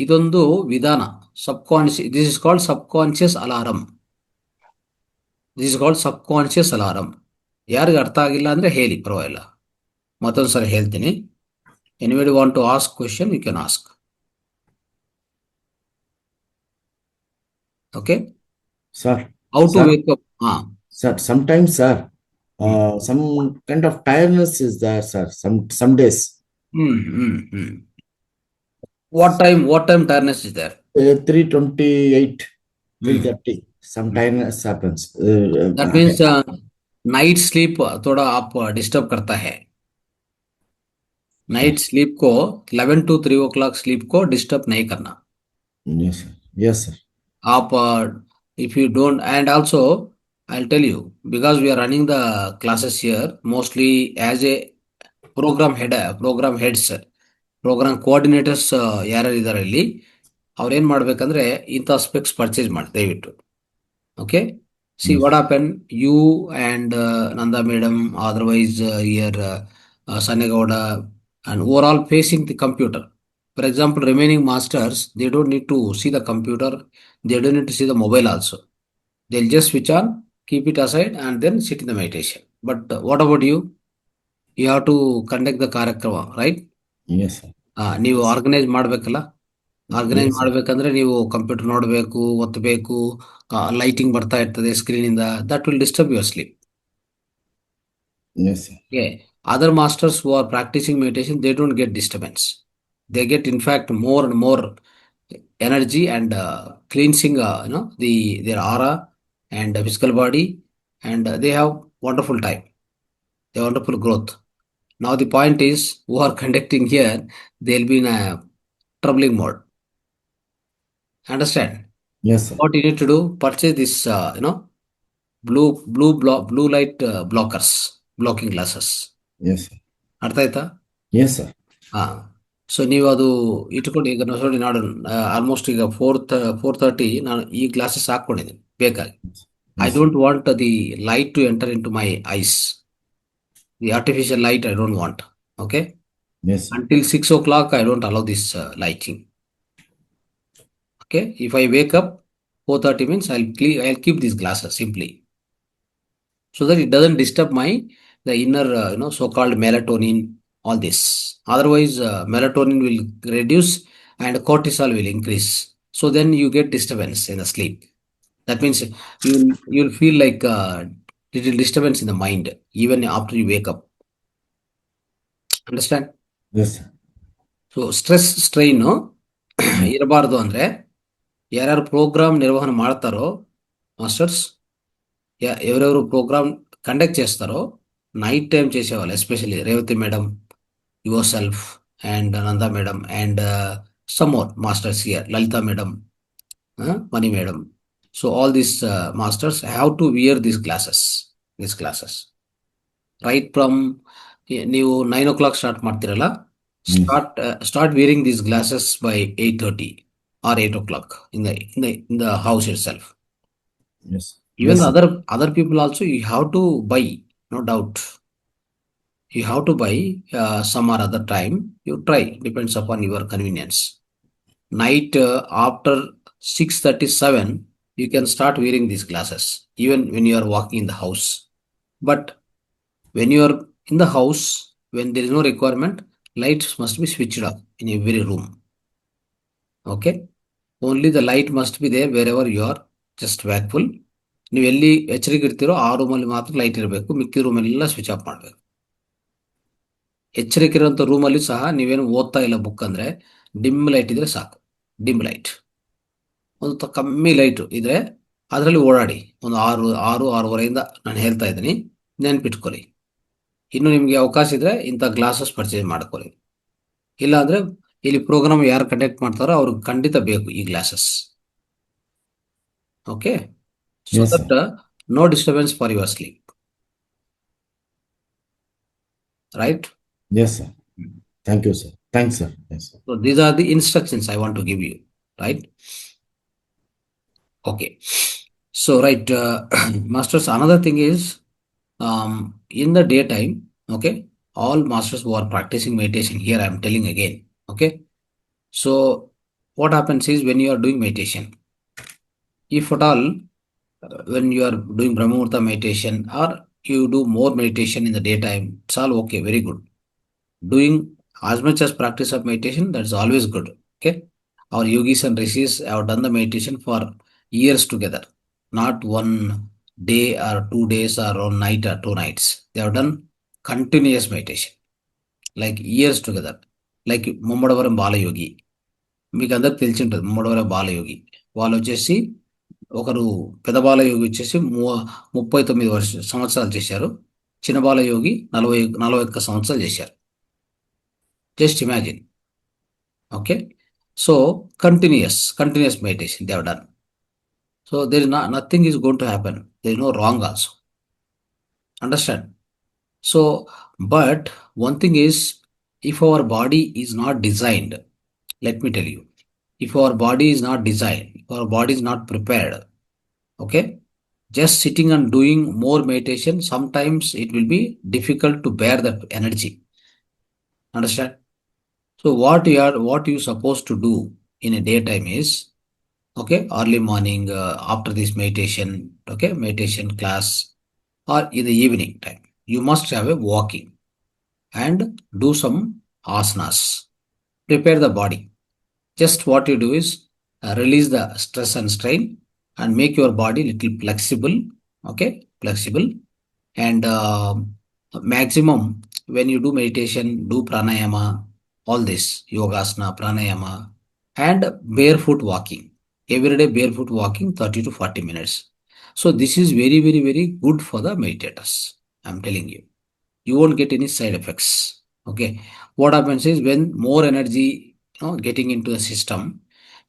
ಇದೊಂದು ವಿಧಾನ, subconscious, this is called subconscious alarm. This is called subconscious alarm. ಯಾರಿಗೆ ಅರ್ಥ ಆಗಿಲ್ಲ ಅಂದರೆ ಹೇಳಿ, ಪರವಾಗಿಲ್ಲ, ಮತ್ತೊಂದು ಸರಿ ಹೇಳ್ತೀನಿ. Anybody want to ask question, you can ask. Okay, Sir. How to Sir. Wake up. Sir, sometimes, sir, some kind of tiredness is there, sir. Some days. What time tiredness is there? 3:28, 3:30. Some tiredness happens. That means night sleep थोड़ा आप disturb करता है. Night sleep को 11 to 3 o'clock sleep को disturb नहीं करना. Yes, sir. Yes, sir. आप if you don't, and also I'll tell you, because we are running the classes here mostly as a program heads, program coordinators ಯಾರು ಇದ್ದಾರೆ ಇಲ್ಲಿ, ಅವ್ರೇನ್ ಮಾಡ್ಬೇಕಂದ್ರೆ ಇಂಥ ಸ್ಪೆಕ್ಸ್ ಪರ್ಚೇಸ್ ಮಾಡಿ ದಯವಿಟ್ಟು. Okay, see what happen, you and Nanda madam, otherwise here Sanegowda, and overall facing the computer. For example, remaining masters, they don't need to see the computer, they don't need to see the mobile also. They'll just switch on, keep it aside, and then sit in the meditation. But what about you? You have to conduct the ಕಾರ್ಯಕ್ರಮ, right? Yes, sir. ನೀವು organise ಮಾಡಬೇಕಲ್ಲ. Organise Yes, sir. ಮಾಡಬೇಕಂದ್ರೆ ನೀವು computer ನೋಡಬೇಕು, ಒತ್ತಬೇಕು, lighting ಬರ್ತಾ ಇರ್ತದೆ ಸ್ಕ್ರೀನಿಂದ. That will disturb your sleep. Yes, sir. Okay. Other masters who are practicing meditation, they don't get disturbance. They get, in fact, more and more energy and cleansing, their aura and physical body, and they have wonderful time, they wonderful growth. Now the point is, who are conducting here, they'll be in a troubling mode. Understand? Yes, sir. What you need to do, purchase this, blue light blockers, blocking glasses. Yes, sir. ಅರ್ಥ ಆಯ್ತಾ? Yes, sir. So ನೀವು ಅದು ಇಟ್ಕೊಂಡು, ಈಗ ನೋಡಿ ನಾಡು almost ಈಗ 4:30 ನಾನು ಈ ಗ್ಲಾಸಸ್ ಹಾಕೊಂಡಿದ್ದೀನಿ ಬೇಕಾಗಿ. I don't want the light to enter into my eyes. The artificial light I don't want. Okay, Yes, sir. until 6 o'clock I don't allow this lighting. Okay, if I wake up 4:30 means I'll keep these glasses simply, so that it doesn't disturb the inner so-called melatonin, all this. Otherwise melatonin will reduce and cortisol will increase, so then you get disturbance in the sleep. That means you'll feel like little disturbance in the mind even after you wake up. Understand? Yes, sir. So stress strain ಇರಬಾರ್ದು ಅಂದರೆ ಯಾರ್ಯಾರು program ನಿರ್ವಹಣೆ ಮಾಡ್ತಾರೋ masters, ఎవరెవరు program conduct చేస్తారో night time చేసేవాళ్ళు, especially Revathi madam, yourself, and Nanda madam, and some more masters here, Lalitha madam, Mani madam. So all these masters have to wear these glasses. Right from ನೀವು 9 o'clock start ಮಾಡ್ತಿರಲ್ಲ, Mm. Start wearing these glasses by 8:30 or 8 o'clock in the house itself. Yes. Even Yes, the sir. other people also you have to buy, no doubt. You have to buy some or other time. You try, depends upon your convenience. Night after 6:37, you can start wearing these glasses, even when you are walking in the house. But when you are in the house, when there is no requirement, lights must be switched off in every room. Okay? Only the light must be there wherever you are just wakeful. ನೀವು ಎಲ್ಲಿ ಎಚ್ಚರಿಕೆ ಇರ್ತೀರೋ ಆ ರೂಮಲ್ಲಿ ಮಾತ್ರ light ಇರಬೇಕು, ಮಿಕ್ಕಿದ ರೂಮಲ್ಲೆಲ್ಲ switch off ಮಾಡಬೇಕು. ಎಚ್ಚರಿಕೆ ಇರುವಂಥ ರೂಮಲ್ಲಿ ಸಹ ನೀವೇನು ಓದ್ತಾ ಇಲ್ಲ ಬುಕ್ ಅಂದರೆ ಡಿಮ್ ಲೈಟ್ ಇದ್ರೆ ಸಾಕು. ಡಿಮ್ ಲೈಟ್ ಒಂದು ಕಮ್ಮಿ ಲೈಟು ಇದ್ರೆ ಅದರಲ್ಲಿ ಓಡಾಡಿ ಒಂದು 6-6:30 ನಾನು ಹೇಳ್ತಾ ಇದ್ದೀನಿ, ನೆನ್ಪಿಟ್ಕೊಳ್ಳಿ. ಇನ್ನು ನಿಮಗೆ ಅವಕಾಶ ಇದ್ರೆ ಇಂಥ ಗ್ಲಾಸಸ್ ಪರ್ಚೇಸ್ ಮಾಡ್ಕೊಳ್ಳಿ. ಇಲ್ಲಾಂದ್ರೆ ಇಲ್ಲಿ ಪ್ರೋಗ್ರಾಮ್ ಯಾರು ಕಂಡಕ್ಟ್ ಮಾಡ್ತಾರೋ ಅವ್ರಿಗೆ ಖಂಡಿತ ಬೇಕು ಈ glasses. Okay, so Yes, sir. That no disturbance for your sleep. Right? Yes, sir. Thank you, sir. Thanks, sir. Yes, sir. So these are the instructions I want to give you, right? Okay. So right, masters, another thing is in the daytime, okay, all masters who are practicing meditation here, I am telling again, okay. So what happens is when you are doing meditation, if at all when you are doing Brahma Muhurta meditation or you do more meditation in the daytime, it's all okay, very good. Doing as much as practice of meditation, that's always good. Okay, our yogis and rishis have done the meditation for years together, not one day or 2 days or 1 night or 2 nights. They have done continuous meditation like years together. Like Mummadawaram Balayogi, మీకు అందరికి తెలిసి ఉంటుంది. ముమ్మడవరం బాలయోగి వాళ్ళు వచ్చేసి ఒకరు పెద్ద బాలయోగి వచ్చేసి 39 సంవత్సరాలు చేశారు. చిన్న బాలయోగి 41 సంవత్సరాలు చేశారు. Just imagine. Okay. So continuous meditation they have done. So there is nothing is going to happen. There is no wrong also. Understand? So, but one thing is, if our body is not designed, let me tell you, if our body is not designed, if our body is not prepared, okay, just sitting and doing more meditation, sometimes it will be difficult to bear that energy. Understand? So what you supposed to do in a daytime is, okay, early morning after this meditation, okay, meditation class, or in the evening time, you must have a walking and do some asanas. Prepare the body. Just what you do is release the stress and strain and make your body little flexible, okay, flexible. And maximum when you do meditation, do pranayama, all this yogasana, pranayama, and barefoot walking. Every day barefoot walking 30 to 40 minutes. So this is very, very, very good for the meditators. I'm telling you. You won't get any side effects. Okay. What happens is when more energy getting into the system,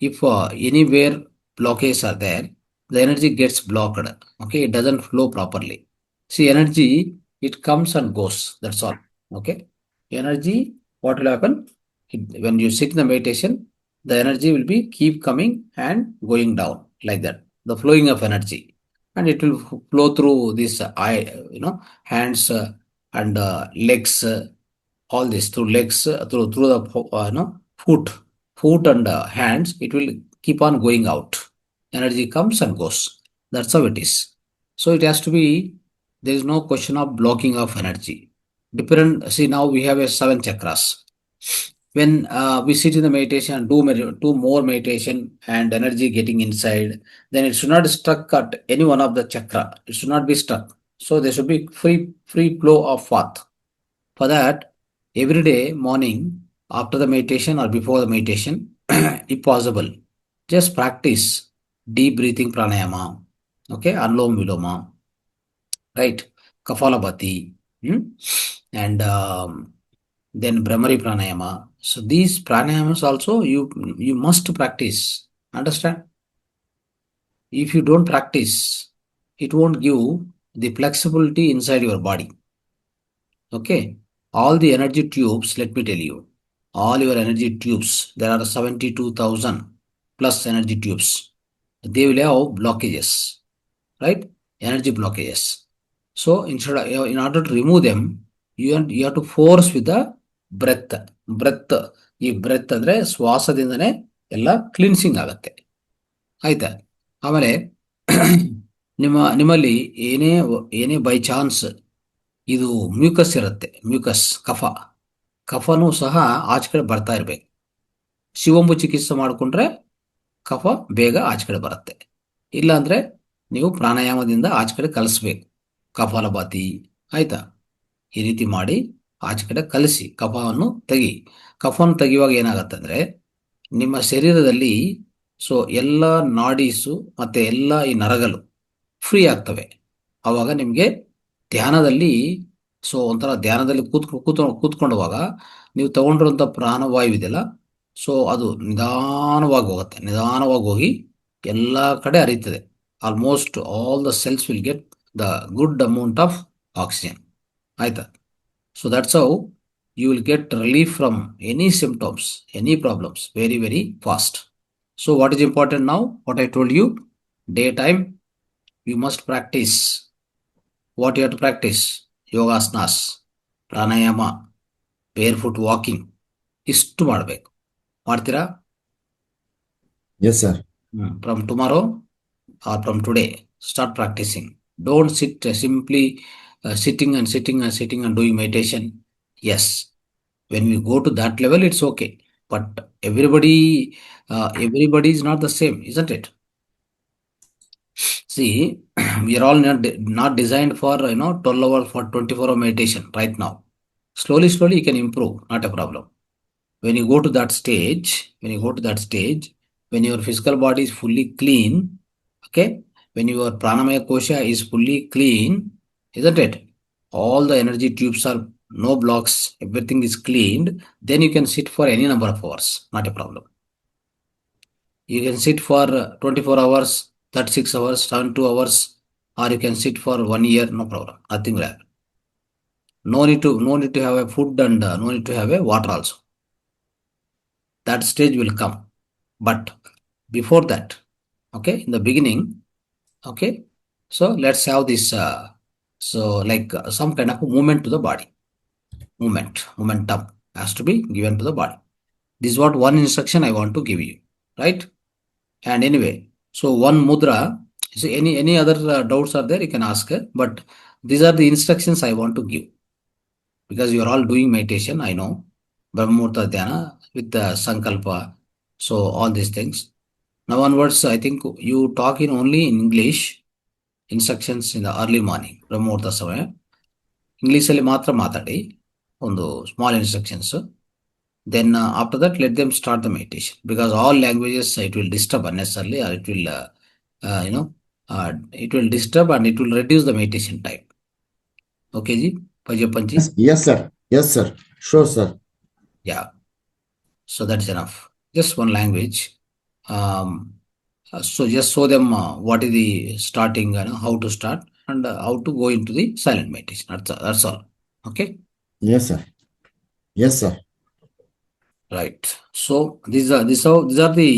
if anywhere blockages are there, the energy gets blocked. Okay. It doesn't flow properly. See, energy, it comes and goes. That's all. Okay. Energy, what will happen? When you sit in the meditation, the energy will be keep coming and going down like that. The flowing of energy. And it will flow through this hands and legs, all this through legs, through the foot and hands. It will keep on going out. Energy comes and goes. That's how it is. So it has to be, there is no question of blocking of energy. Different. See, now we have a 7 chakras. When we sit in the meditation and do more meditation and energy getting inside, then it should not stuck at any one of the chakra. It should not be stuck. So there should be free flow of path. For that, every day morning after the meditation or before the meditation, if possible, just practice deep breathing pranayama. Okay, Anulom Viloma, right? Kapalabhati, and then Brahmari pranayama. So these pranayamas also you must practice. Understand? If you don't practice, it won't give the flexibility inside your body. Okay, all the energy tubes, let me tell you, all your energy tubes, there are 72,000 plus energy tubes. They will have blockages, right? Energy blockages. So in order to remove them, you have to force with the breath. breath ಈ breath ಅಂದ್ರೆ ಶ್ವಾಸದಿಂದನೇ ಎಲ್ಲ cleansing ಆಗುತ್ತೆ, ಆಯ್ತಾ? ಆಮೇಲೆ ನಿಮ್ಮಲ್ಲಿ ಏನೇ by chance ಇದು mucus ಇರುತ್ತೆ, ಮ್ಯೂಕಸ್ ಕಫನೂ ಸಹ ಆಚೆ ಕಡೆ ಬರ್ತಾ ಇರಬೇಕು. ಶಿವಂಬು ಚಿಕಿತ್ಸೆ ಮಾಡಿಕೊಂಡ್ರೆ ಕಫ ಬೇಗ ಆಚೆ ಕಡೆ ಬರುತ್ತೆ. ಇಲ್ಲಾಂದ್ರೆ ನೀವು ಪ್ರಾಣಾಯಾಮದಿಂದ ಆಚೆ ಕಡೆ ಕಲಿಸ್ಬೇಕು, ಕಪಾಲಭಾತಿ, ಆಯ್ತಾ? ಈ ರೀತಿ ಮಾಡಿ ಆಚೆ ಕಡೆ ಕಲಿಸಿ ಕಫವನ್ನು ತೆಗೆಯುವಾಗ ಏನಾಗುತ್ತೆ ಅಂದ್ರೆ ನಿಮ್ಮ ಶರೀರದಲ್ಲಿ ಎಲ್ಲ ನಾಡೀಸು ಮತ್ತೆ ಎಲ್ಲ ಈ ನರಗಳು ಫ್ರೀ ಆಗ್ತವೆ. ಆವಾಗ ನಿಮಗೆ ಧ್ಯಾನದಲ್ಲಿ ಒಂಥರ ಧ್ಯಾನದಲ್ಲಿ ಕೂತ್ಕೊಂಡವಾಗ ನೀವು ತಗೊಂಡಿರುವಂಥ ಪ್ರಾಣವಾಯು ಇದೆಯಲ್ಲ, ಅದು ನಿಧಾನವಾಗಿ ಹೋಗಿ ಎಲ್ಲ ಕಡೆ ಹರಿಯುತ್ತದೆ. Almost all the cells will get the good amount of oxygen, ಆಯ್ತಾ? So that's how you will get relief from any symptoms, any problems very, very fast. So what is important now? What I told you, daytime you must practice. What you have to practice? Yogasanas, pranayama, barefoot walking. ಇಷ್ಟು ಮಾಡಬೇಕು. ಮಾಡ್ತೀರಾ? Yes, sir. From tomorrow or from today, start practicing. Don't sit simply sitting and doing meditation. Yes, when we go to that level, it's okay. But everybody is not the same, isn't it? See, we are all not designed for 12 hours for 24-hour meditation right now. Slowly you can improve, not a problem. When you go to that stage, when your physical body is fully clean, okay, when your pranamaya kosha is fully clean, isn't it? All the energy tubes are no blocks, everything is cleaned, then you can sit for any number of hours, not a problem. You can sit for 24 hours, 36 hours, 72 hours, or you can sit for 1 year, no problem, nothing like that. No need to have a food and no need to have a water also. That stage will come, but before that, okay, in the beginning, okay, so let's have this some kind of movement to the body. Momentum has to be given to the body. This is what one instruction I want to give you, right? And anyway, so one mudra, so any other doubts are there, you can ask, but these are the instructions I want to give, because you are all doing meditation, I know, Brahmamurta Dhyana with the Sankalpa, so all these things. Now onwards, I think you talk in only in English, instructions in the early morning, Brahmamurta Samaya. English ಅಲ್ಲಿ ಮಾತ್ರ ಮಾತಾಡಿ, ಒಂದು small instructions. Then after that, let them start the meditation, because all languages, it will disturb unnecessarily, or it will, it will disturb and it will reduce the meditation time. Okay, ji? Pajapanji? Yes, sir. Yes, sir. Sure, sir. Yeah. So that's enough. Just one language. So just show them what is the starting, how to start, and how to go into the silent meditation. That's all. Okay? Yes, sir. Yes, sir. Right. So these are the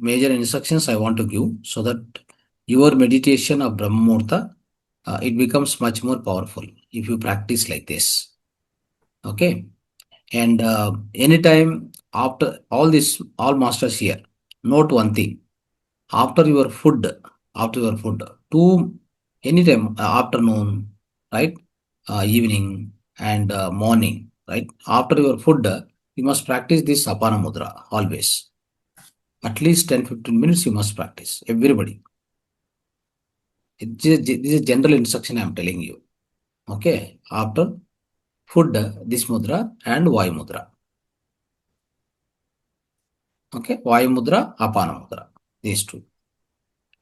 major instructions I want to give, so that your meditation of Brahmamurta, it becomes much more powerful if you practice like this. Okay. And anytime after all masters here, note one thing. After your food, to anytime, afternoon, right, evening, and morning, right, after your food, you must practice this Apana Mudra always. At least 10-15 minutes you must practice, everybody. This is general instruction I am telling you. Okay, after food, this mudra and Vayu Mudra. Okay, Vayu Mudra, Apana Mudra, these two.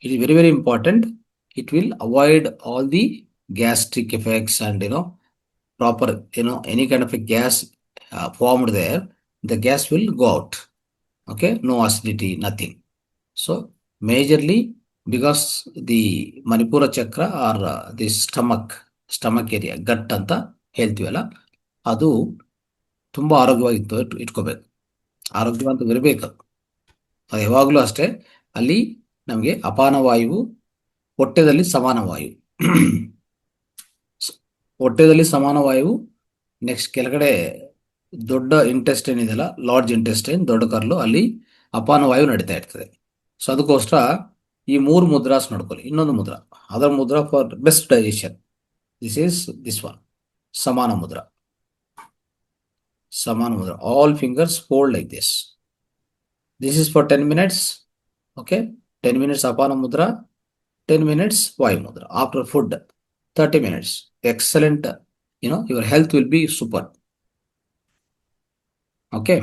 It is very, very important. It will avoid all the gastric effects and, proper, any kind of a gas formed there, the gas will go out. Okay, no acidity, nothing. So majorly because the Manipura chakra or the stomach area, gut anta ಹೇಳ್ತೀವಲ್ಲ, ಅದು ತುಂಬ ಆರೋಗ್ಯವಾಗಿ ಇಟ್ಕೋಬೇಕು, ಆರೋಗ್ಯವಂತವಿರಬೇಕು. ಅದು ಯಾವಾಗಲೂ ಅಷ್ಟೇ. ಅಲ್ಲಿ ನಮಗೆ ಅಪಾನ ವಾಯುವು ಹೊಟ್ಟೆದಲ್ಲಿ ಸಮಾನ ವಾಯು ಹೊಟ್ಟೆದಲ್ಲಿ ಸಮಾನ ವಾಯು. ನೆಕ್ಸ್ಟ್ ಕೆಳಗಡೆ ದೊಡ್ಡ ಇಂಟೆಸ್ಟೈನ್ ಇದೆಯಲ್ಲ, ಲಾರ್ಜ್ ಇಂಟೆಸ್ಟೈನ್, ದೊಡ್ಡ ಕರ್ಲು, ಅಲ್ಲಿ ಅಪಾನ ವಾಯು ನಡೀತಾ ಇರ್ತದೆ. ಸೊ ಅದಕ್ಕೋಸ್ಕರ ಈ 3 ಮುದ್ರಾಸ್ ನೋಡ್ಕೊಳ್ಳಿ. ಇನ್ನೊಂದು mudra, other mudra for best digestion. This is this one, Samana mudra. Samana mudra, all fingers fold like this. This is for 10 minutes. Okay, 10 minutes apana mudra, 10 minutes vayu mudra. After food, 30 minutes. Excellent. Your health will be super. Okay.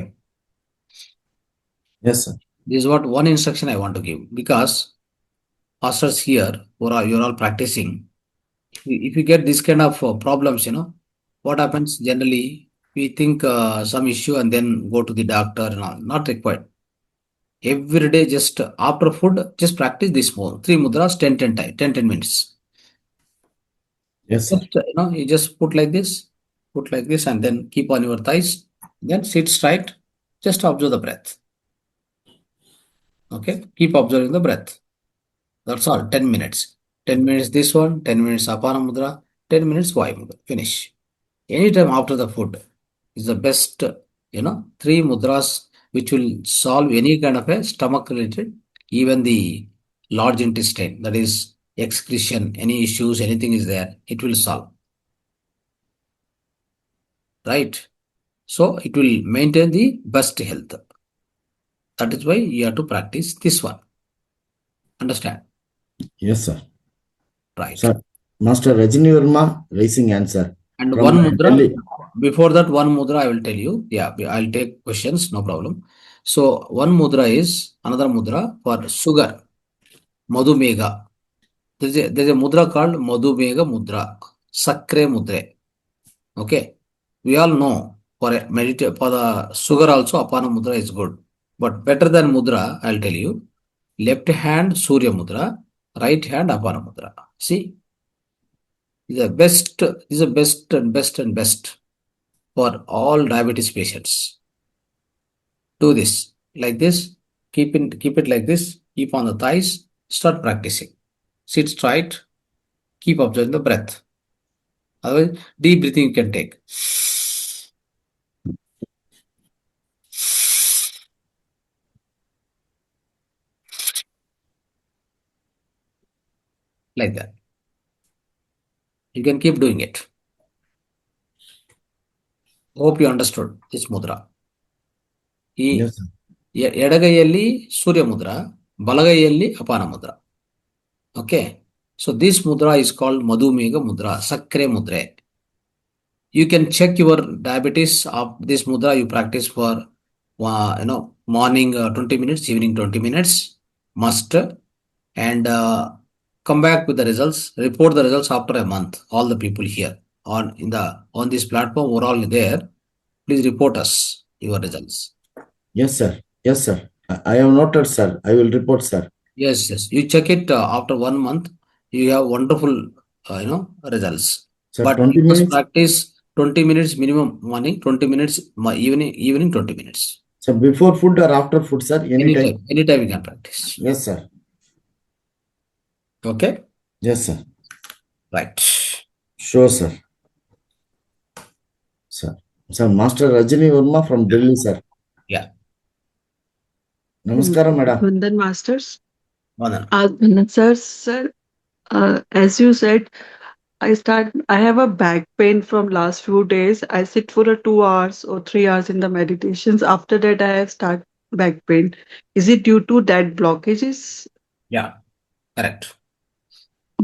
Yes, sir. This is what one instruction I want to give, because masters here, you're all practicing. If you get this kind of problems, what happens generally, we think some issue and then go to the doctor and all. Not required. Every day, just after food, just practice this more. 3 mudras, 10 minutes. Yes, sir. Just, you just put like this, and then keep on your thighs. Then sit straight. Just observe the breath. Okay, keep observing the breath. That's all. 10 minutes. 10 minutes this one, 10 minutes apana mudra, 10 minutes vayu mudra. Finish. Anytime after the food is the best. 3 mudras which will solve any kind of a stomach related, even the large intestine, that is excretion, any issues, anything is there, it will solve. Right? So it will maintain the best health. That is why you have to practice this one. Understand? Yes, sir. Right. Sir, Master Rajini Verma raising answer. And From one mudra, Delhi. before that one mudra I will tell you. Yeah, I'll take questions, no problem. So one mudra is another mudra for sugar, madhumega. There's a mudra called madhumega mudra, sakre mudre. Okay, we all know for the sugar also apana mudra is good, but better than mudra I'll tell you. Left hand Surya mudra, right hand apana mudra. See, is the best and best for all diabetes patients. Do this like this. Keep it like this. Keep on the thighs. Start practicing. Sit straight. Keep observing the breath. Otherwise, deep breathing you can take. Like that. You can keep doing it. Hope you understood this mudra. Yes, sir. ಎಡಗೈಯಲ್ಲಿ ಸೂರ್ಯ ಮುದ್ರ, ಬಲಗೈಯಲ್ಲಿ ಅಪಾನ ಮುದ್ರ. Okay, so this mudra is called madhumega mudra, sakre mudre. You can check your diabetes of this mudra. You practice for morning 20 minutes, evening 20 minutes, must, and come back with the results. Report the results after a month. All the people here on this platform, we're all there. Please report us your results. Yes, sir. Yes, sir. I have noted, sir. I will report, sir. Yes. You check it after 1 month. You have wonderful, results. Sir, But 20 you must minutes. practice 20 minutes minimum morning, 20 minutes evening 20 minutes. So before food or after food, sir? Anytime. Anytime you can practice. Yes, sir. Okay? Yes, sir. Right. Sure, sir. Sir, Master Rajini Verma from Delhi, sir. Yeah. Namaskaram, madam. Vandan Masters. Vandan. Vandan sir, as you said, I have a back pain from last few days. I sit for 2 hours or 3 hours in the meditations. After that, I have start back pain. Is it due to that blockages? Yeah. Correct.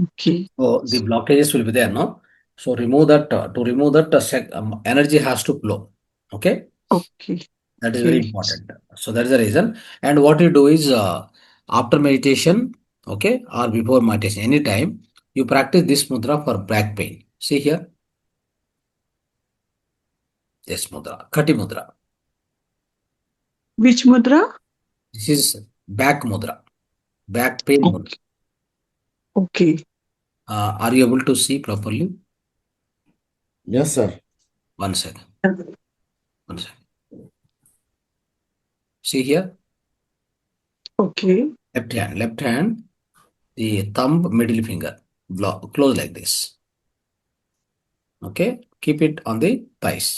Okay. So the blockages will be there, no? So remove that. To remove that, energy has to flow. Okay? Okay. That is very important. So that is the reason. And what you do is after meditation, okay, or before meditation, anytime you practice this mudra for back pain. See here. This mudra, Kati mudra. Which mudra? This is back mudra, back pain mudra. Okay. Are you able to see properly? Yes, sir. 1 second. One second. See here, Okay. left hand, the thumb, middle finger, close like this. Okay, keep it on the thighs.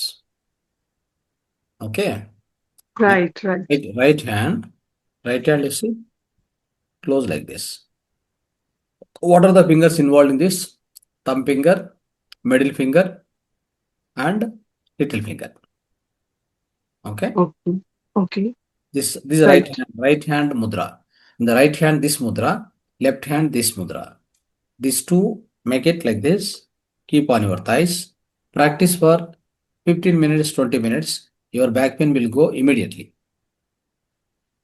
Okay, Right. right hand, you see, close like this. What are the fingers involved in this? Thumb finger, middle finger, and little finger. Okay, Okay. this Right. right hand mudra. In the right hand, this mudra, left hand, this mudra. These two, make it like this. Keep on your thighs. Practice for 15 minutes, 20 minutes. Your back pain will go immediately.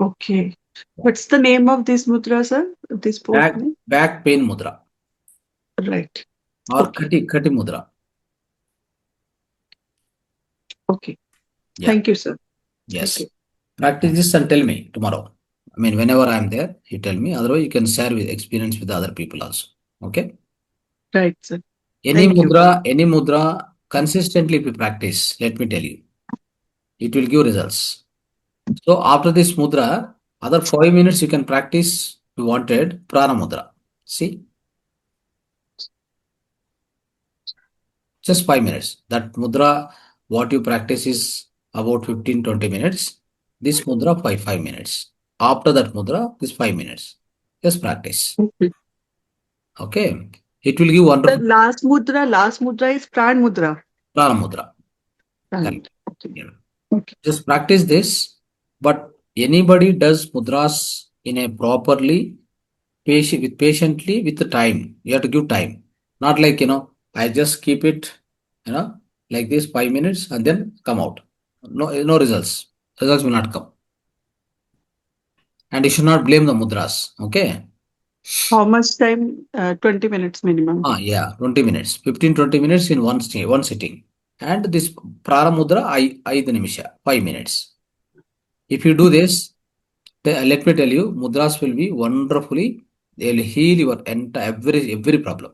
Okay. What's the name of this mudra, sir? This pose name? Back pain mudra Right. or Okay. khati mudra. Okay. Yeah. Thank you, sir. Yes. Thank you. Practice this and tell me tomorrow. I mean, whenever I'm there, you tell me. Otherwise, you can share with experience with other people also. Okay. Right, sir. Any Thank you. mudra, consistently if you practice, let me tell you, it will give results. So after this mudra, other 5 minutes you can practice. You wanted prana mudra. See, just 5 minutes. That mudra, what you practice is about 15-20 minutes. This mudra 5 minutes. After that mudra, this 5 minutes. Just practice. Okay. Okay. It will give The wonderful last mudra is pran mudra. prana mudra. Pran Correct. mudra. Okay. Yeah. Okay. Just practice this. But anybody does mudras in a properly patiently with the time. You have to give time. Not like, I just keep it, like this 5 minutes and then come out. No results. Results will not come. And you should not blame the mudras. Okay. How much time? 20 minutes minimum. Yeah, 20 minutes. 15-20 minutes in one sitting. And this prara mudra, 5 nimisha, 5 minutes. If you do this, let me tell you, mudras will be wonderfully, they will heal your entire every problem.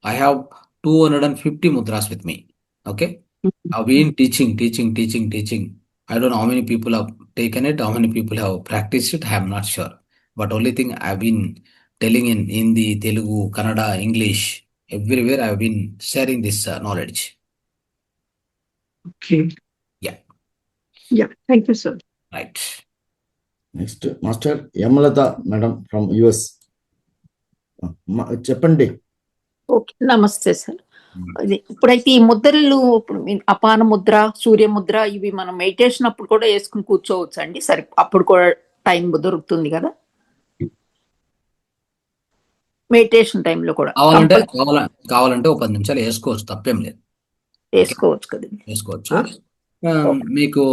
I have 250 mudras with me. Okay. I've been teaching. I don't know how many people have taken it, how many people have practiced it. I am not sure. But only thing I've been telling in Hindi, Telugu, Kannada, English, everywhere I've been sharing this knowledge. Okay. Yeah. Yeah. Thank you, sir. Right. Next master Yamalatha madam from US చెప్పండి. Okay, నమస్తే sir. ఇప్పుడైతే ఈ ముద్రలు, అపాన ముద్ర, సూర్య ముద్ర, ఇవి మనం meditation అప్పుడు కూడా వేసుకుని కూర్చోవచ్చు అండి? సరే, అప్పుడు కూడా టైం దొరుకుతుంది కదా మెడిటేషన్ టైంలో కూడా? కావాలంటే ఒక 10 నిమిషాలు వేసుకోవచ్చు, తప్పేం లేదు. వేసుకోవచ్చు కదండి. వేసుకోవచ్చు. మీకు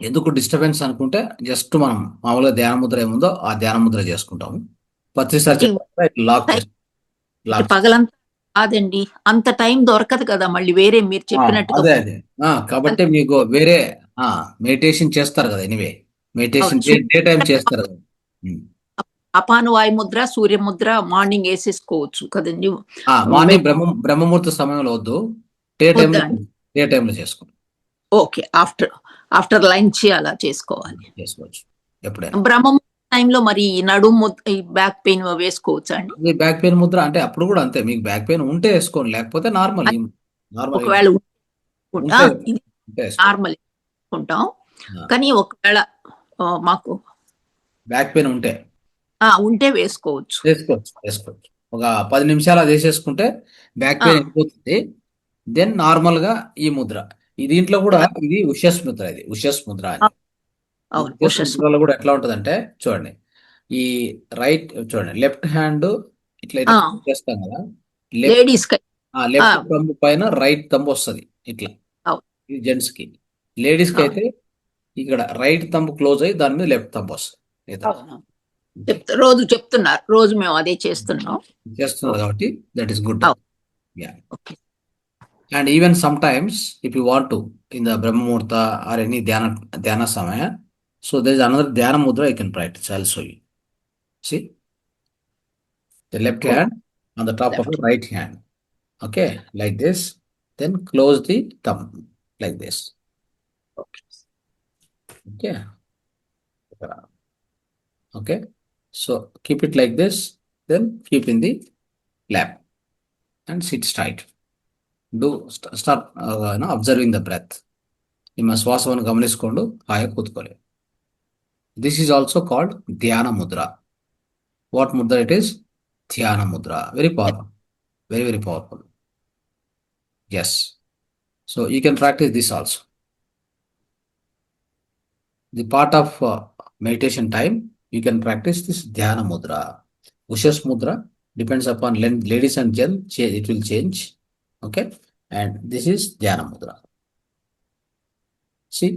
ఎందుకు డిస్టర్బెన్స్ అనుకుంటే జస్ట్ మనం మామూలుగా ధ్యాన ముద్ర ఏముందో ఆ ధ్యాన ముద్ర చేసుకుంటాము. ప్రతిసారి పగలంతా కాదండి, అంత టైం దొరకదు కదా మళ్ళీ వేరే మీరు చెప్పినట్టుగా. అదే కాబట్టి మీకు వేరే మెడిటేషన్ చేస్తారు కదా, ఎనీవే మెడిటేషన్ డే టైం చేస్తారు కదా. అపాన వాయు ముద్ర, సూర్య ముద్ర మార్నింగ్ వేసేసుకోవచ్చు కదండి. మార్నింగ్ బ్రహ్మముహూర్త సమయంలో వద్దు, డే టైంలో చేసుకోండి. ఓకే, ఆఫ్టర్ లంచ్ అలా చేసుకోవచ్చు ఎప్పుడైనా. బ్రహ్మముహూర్త టైంలో మరి నడుము, బ్యాక్ పెయిన్ వేసుకోవచ్చా అండి? బ్యాక్ పెయిన్ ముద్ర అంటే అప్పుడు కూడా అంతే, మీకు బ్యాక్ పెయిన్ ఉంటే వేసుకోండి, లేకపోతే నార్మల్ ఒకవేళ నార్మల్ ఉంటాం. కానీ ఒకవేళ మాకు బ్యాక్ పెయిన్ ఉంటే వేసుకోవచ్చు. ఒక 10 నిమిషాలు అది వేసేసుకుంటే బ్యాక్ పెయిన్ అయిపోతుంది. దెన్ నార్మల్ గా ఈ ముద్ర, దీంట్లో కూడా ఇది ఉషస్ ముద్ర. ఇది ఉషస్ ముద్ర అని ముద్రలో కూడా ఎట్లా ఉంటదంటే చూడండి, ఈ రైట్ చూడండి, లెఫ్ట్ హ్యాండ్ ఇట్లా చేస్తాం కదా, లెఫ్ట్ థంబ్ పైన రైట్ థంబ్ వస్తుంది ఇట్లా. ఇది జెంట్స్ కి. లేడీస్ కి అయితే ఇక్కడ రైట్ థంబ్ క్లోజ్ అయ్యి దాని మీద లెఫ్ట్ థంబ్ వస్తుంది. రోజు చెప్తున్నారు, రోజు మేము అదే చేస్తున్నారు కాబట్టి that is good. And even sometimes, if you want to, in the Brahma Muhurta or any Dhyana Samaya, so there is another Dhyana Mudra you can practice. I'll show you. See? The left hand on the top of the right hand. Okay? Like this. Then close the thumb. like this. Okay. Okay. So keep it like this, then keep in the lap and sit straight. Start observing the breath. ನಿಮ್ಮ ಶ್ವಾಸವನ್ನು ಗಮನಿಸಿಕೊಂಡು ಹಾಗೆ ಕೂತ್ಕೊಳ್ಳಿ. This is also called ಧ್ಯಾನ Mudra. What mudra it is? Dhyana mudra. Very powerful. Very, very powerful. Yes. So you can practice this also. The part of meditation time, you can practice this Dhyana mudra. Ushas mudra depends upon ladies and gents, it will change. Okay. And this is Dhyana mudra. See,